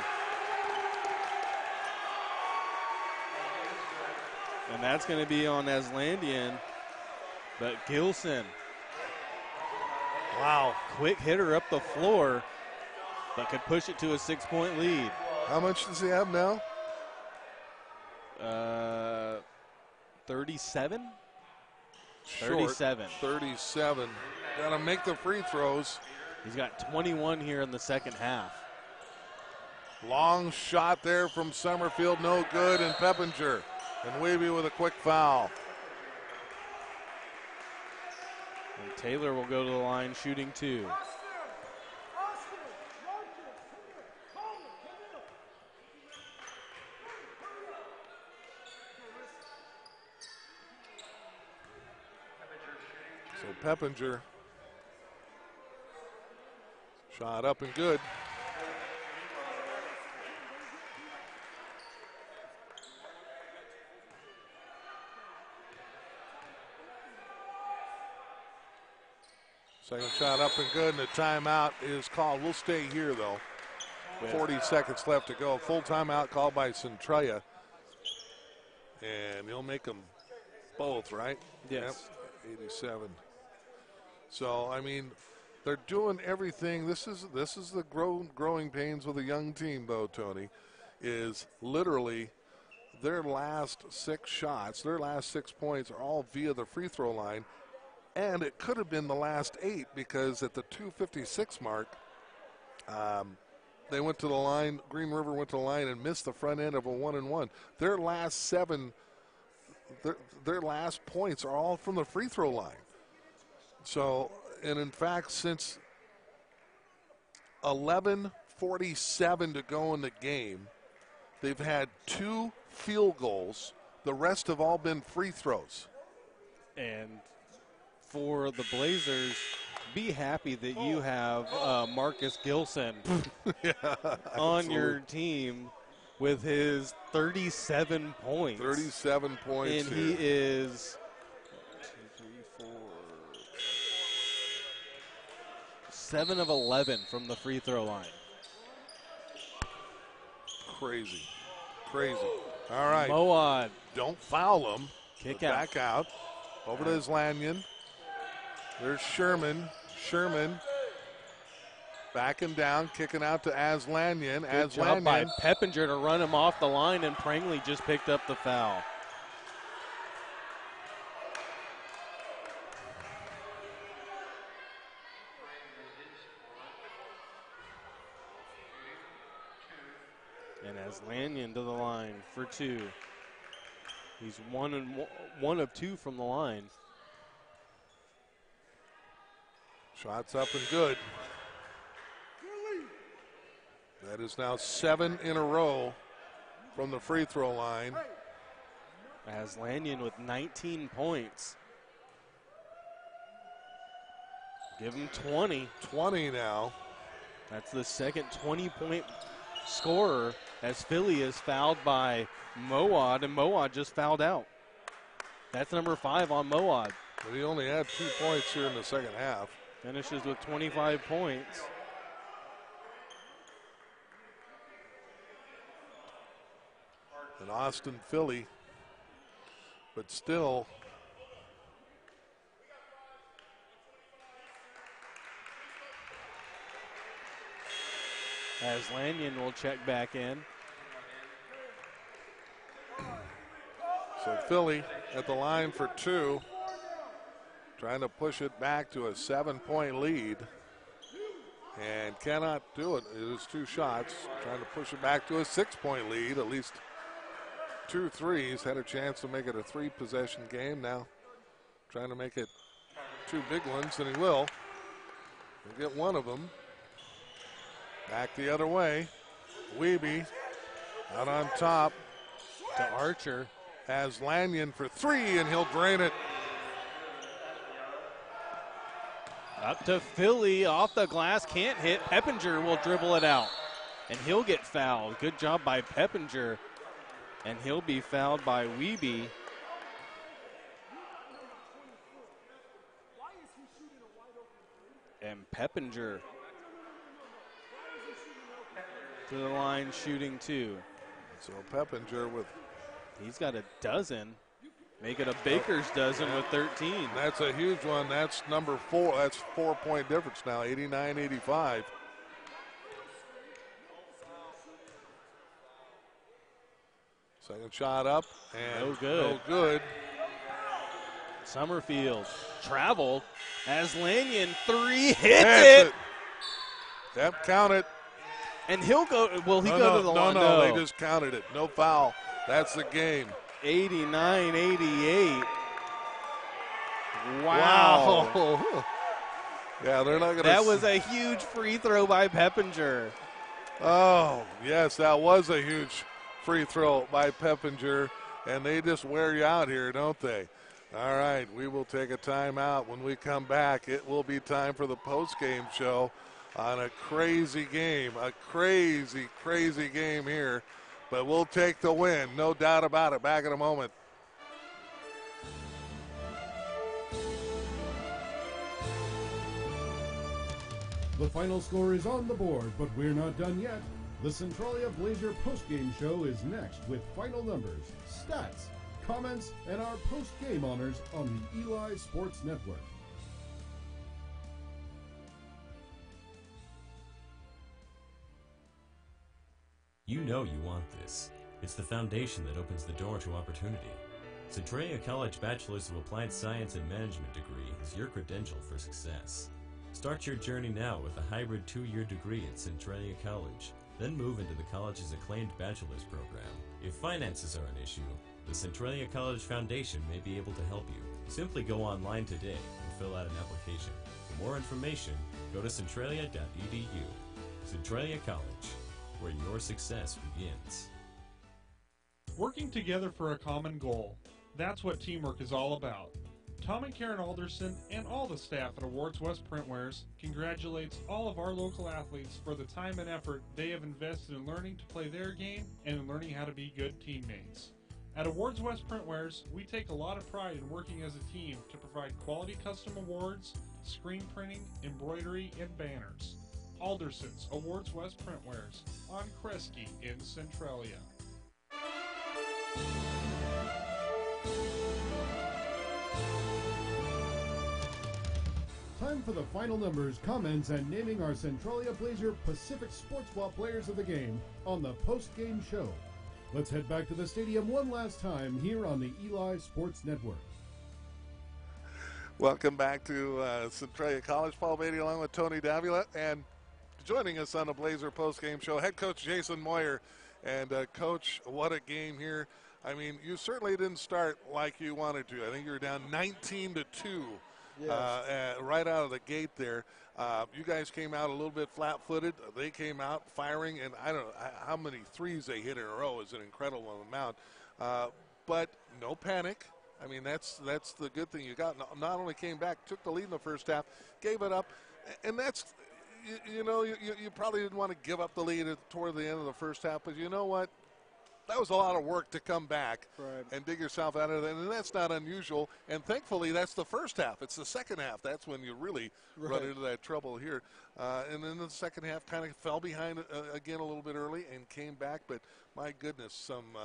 And that's going to be on Aslandian. But Gilson. Wow. Quick hitter up the floor, but could push it to a 6-point lead. How much does he have now? 37? Short. 37. 37. Got to make the free throws. He's got 21 here in the second half. Long shot there from Summerfield, no good, and Peppinger. And Wavy with a quick foul. And Taylor will go to the line shooting 2. So Peppinger. Shot up and good. Second shot up and good, and the timeout is called. We'll stay here, though. 40 seconds left to go. Full timeout called by Centralia. And he'll make them both, right? Yes. Yep, 87. So, I mean, they're doing everything. This is the growing pains with a young team, though, Tony, is literally their last 6 shots, their last 6 points are all via the free throw line. And it could have been the last 8 because at the 2:56 mark, they went to the line. Green River went to the line and missed the front end of a 1-and-1. Their last 7, their last points are all from the free throw line. So, and in fact, since 11:47 to go in the game, they've had 2 field goals. The rest have all been free throws. And for the Blazers, be happy that you have Marcus Gilson on your team with his 37 points. 37 points. And he is 7 of 11 from the free throw line. Crazy. All right. Moad. Don't foul him. Kick out. Back out. Over to Aslanyan. There's Sherman. Backing down, kicking out to Aslanyan. Good job by Peppinger to run him off the line, and Prangley just picked up the foul. And Aslanyan to the line for 2. He's 1 of 2 from the line. Shots up and good. That is now 7 in a row from the free throw line. Aslanyan with 19 points. Give him 20. 20 now. That's the second 20-point scorer as Philly is fouled by Moad, and Moad just fouled out. That's number 5 on Moad. But he only had 2 points here in the second half. Finishes with 25 points. And Austin Philly, but still Aslanyan will check back in. So Philly at the line for 2, trying to push it back to a 7-point lead, and cannot do it. It is 2 shots, trying to push it back to a 6-point lead, at least 2 threes. Had a chance to make it a 3-possession game. Now trying to make it 2 big ones, and he will. He'll get 1 of them. Back the other way. Wiebe out on top to Archer. Aslanyan for 3, and he'll drain it. Up to Philly, off the glass, can't hit. Peppinger will dribble it out, and he'll get fouled. Good job by Peppinger, and he'll be fouled by Wiebe. And Peppinger to the line shooting 2. So Peppinger with... He's got a dozen. Make it a baker's dozen with 13. That's a huge one. That's number 4. That's 4-point difference now, 89-85. Second shot up, and no good. No good. Summerfield traveled. Aslanyan 3 hits it. Yep, count it. And he'll go. Will he go to the line? No, they just counted it. No foul. That's the game. 89-88. Wow. Yeah, they're not going to. That was a huge free throw by Peppinger. Oh, yes, that was a huge free throw by Peppinger. And they just wear you out here, don't they? All right, we will take a timeout. When we come back, it will be time for the post-game show on a crazy game. A crazy, crazy game here. But we'll take the win, no doubt about it. Back in a moment. The final score is on the board, but we're not done yet. The Centralia Blazer postgame show is next with final numbers, stats, comments, and our post-game honors on the Eli Sports Network. You know you want this. It's the foundation that opens the door to opportunity. Centralia College Bachelor's of Applied Science and Management degree is your credential for success. Start your journey now with a hybrid 2-year degree at Centralia College, then move into the college's acclaimed bachelor's program. If finances are an issue, the Centralia College Foundation may be able to help you. Simply go online today and fill out an application. For more information, go to centralia.edu. Centralia College, where your success begins. Working together for a common goal. That's what teamwork is all about. Tom and Karen Alderson and all the staff at Awards West Printwares congratulates all of our local athletes for the time and effort they have invested in learning to play their game and in learning how to be good teammates. At Awards West Printwares, we take a lot of pride in working as a team to provide quality custom awards, screen printing, embroidery, and banners. Alderson's Awards West Printwares on Kresge in Centralia. Time for the final numbers, comments, and naming our Centralia Blazer Pacific Sports Ball players of the game on the post-game show. Let's head back to the stadium one last time here on the Eli Sports Network. Welcome back to Centralia College. Paul Beatty along with Tony Davila, and joining us on the Blazer post-game show, head coach Jason Moyer. And Coach, what a game here. I mean, you certainly didn't start like you wanted to. I think you were down 19-2. Yes. Right out of the gate there. You guys came out a little bit flat-footed. They came out firing, and I don't know how many threes they hit in a row is an incredible amount. But no panic. I mean, that's the good thing. You got not only came back, took the lead in the first half, gave it up, and that's, you probably didn't want to give up the lead toward the end of the first half, but you know what? That was a lot of work to come back and dig yourself out of it, and that's not unusual. And thankfully, that's the first half. It's the second half. That's when you really run into that trouble here. And then the second half kind of fell behind again a little bit early and came back. But my goodness, some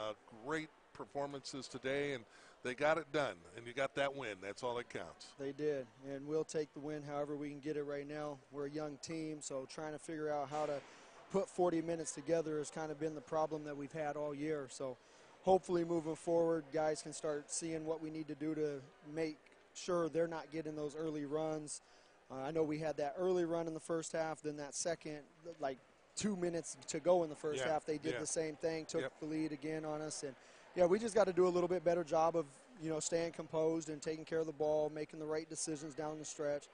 great performances today, and they got it done. And you got that win. That's all that counts. They did, and we'll take the win however we can get it right now. We're a young team, so trying to figure out how to put 40 minutes together has kind of been the problem that we've had all year. So hopefully moving forward, guys can start seeing what we need to do to make sure they're not getting those early runs. I know we had that early run in the first half, then that second, like 2 minutes to go in the first half, they did the same thing, took the lead again on us. And, we just got to do a little bit better job of, staying composed and taking care of the ball, making the right decisions down the stretch.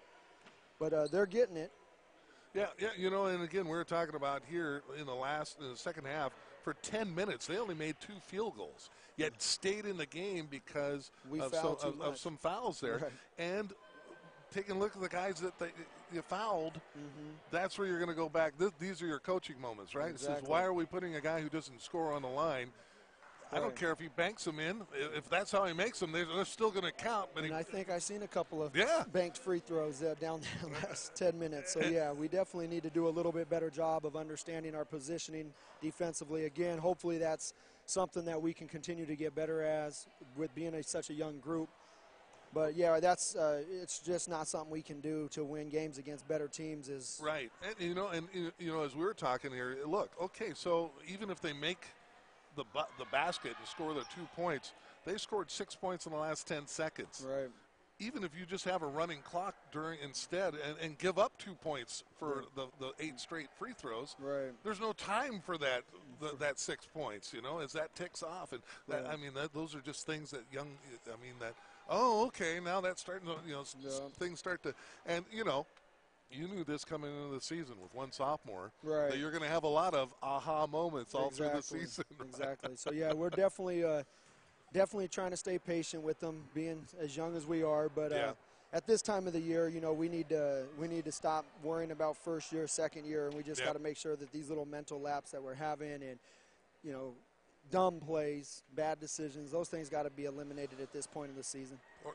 But they're getting it. Yeah, and again, we were talking about here in the second half, for 10 minutes, they only made 2 field goals, yet stayed in the game because of some fouls there. Right. And taking a look at the guys that you fouled, that's where you're going to go back. These are your coaching moments, right? Exactly. It says, why are we putting a guy who doesn't score on the line? I don't care if he banks them in. If that's how he makes them, they're still going to count. But I think I've seen a couple of banked free throws down the last 10 minutes. So, we definitely need to do a little bit better job of understanding our positioning defensively. Again, hopefully that's something that we can continue to get better as with being such a young group. But, that's it's just not something we can do to win games against better teams. Right. And, as we were talking here, look, okay, so even if they make the basket and score the 2 points, they scored 6 points in the last 10 seconds. Right. Even if you just have a running clock instead and give up 2 points for the 8 straight free throws, there's no time for that 6 points, as that ticks off. And that, those are just things that now that's starting to, things start to, and you knew this coming into the season with one sophomore, that you're going to have a lot of aha moments all through the season. Right? Exactly. So, we're definitely trying to stay patient with them, being as young as we are. But at this time of the year, we need to stop worrying about first year, second year, and we just got to make sure that these little mental laps that we're having and, dumb plays, bad decisions, those things got to be eliminated at this point in the season. Or,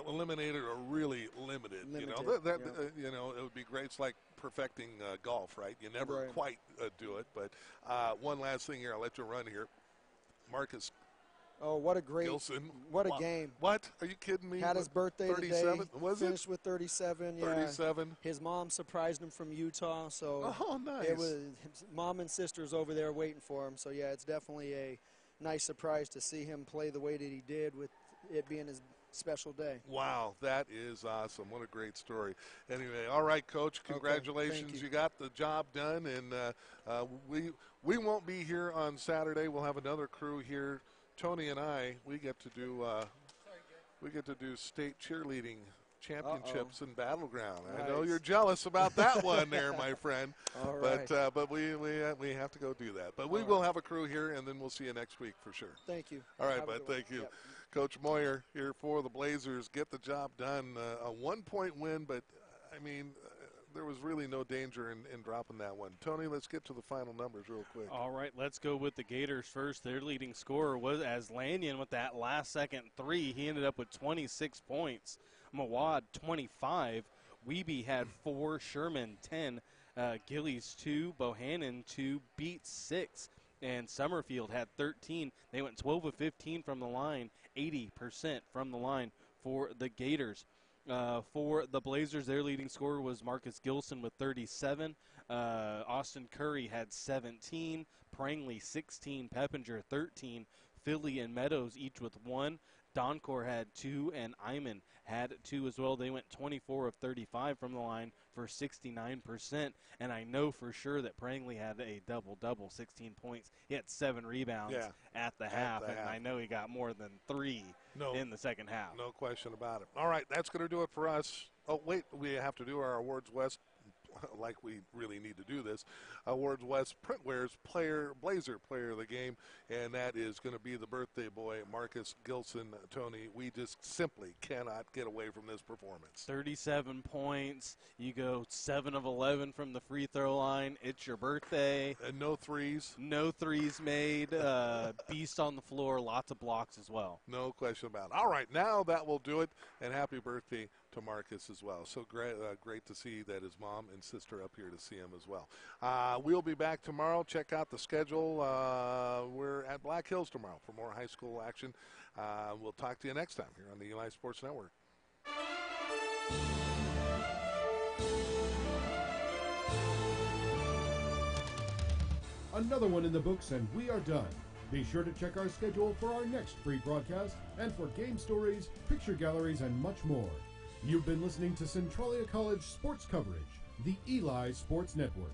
eliminated or really limited. You know, you know, it would be great. It's like perfecting golf, right? You never quite do it. But one last thing here, I'll let you run here. Marcus. Oh, what a great, Gilson. What a game. What? Are you kidding me? Had his birthday 37? today. Was Finished with 37. 37. Yeah. His mom surprised him from Utah. So nice. It was his mom and sisters over there waiting for him. So, yeah, it's definitely a nice surprise to see him play the way that he did with it being his special day. Wow, that is awesome. What a great story. Anyway, all right, Coach, congratulations. Okay, you got the job done, and we won't be here on Saturday. We'll have another crew here. Tony and I, we get to do state cheerleading championships in Battleground. Nice. I know you're jealous about that one there, my friend. All right. But we have to go do that. But we will have a crew here, and then we'll see you next week for sure. Thank you. All right, bud. Thank you. Yep. Coach Moyer here for the Blazers. Get the job done. A 1-point win, but, I mean, there was really no danger in dropping that one. Tony, let's get to the final numbers real quick. All right, let's go with the Gators first. Their leading scorer was as Lanyon with that last-second three. He ended up with 26 points. Mawad, 25. Weeby had 4. Sherman, 10. Gillies, 2. Bohannon, 2. Beats, 6. And Summerfield had 13. They went 12 of 15 from the line, 80% from the line for the Gators. For the Blazers, their leading scorer was Marcus Gilson with 37. Austin Curry had 17. Prangley, 16. Peppinger, 13. Philly and Meadows each with 1. Doncor had 2, and Iman had 2 as well. They went 24 of 35 from the line for 69%. And I know for sure that Prangley had a double-double, 16 points. He had 7 rebounds at the half, and I know he got more than 3 in the second half. No question about it. All right, that's going to do it for us. Oh, wait, we have to do our Awards West like we really need to do this. Awards West Printware's Blazer Player of the Game, and that is going to be the birthday boy, Marcus Gilson. Tony, we just simply cannot get away from this performance. 37 points. You go 7 of 11 from the free throw line. It's your birthday. And no threes. No threes made. Beast on the floor. Lots of blocks as well. No question about it. All right, now that will do it, and happy birthday to Marcus as well. So great to see that his mom and sister up here to see him as well. We'll be back tomorrow. Check out the schedule. We're at Black Hills tomorrow for more high school action. We'll talk to you next time here on the Eli Sports Network. Another one in the books, and we are done. Be sure to check our schedule for our next free broadcast and for game stories, picture galleries, and much more. You've been listening to Centralia College sports coverage, the Eli Sports Network.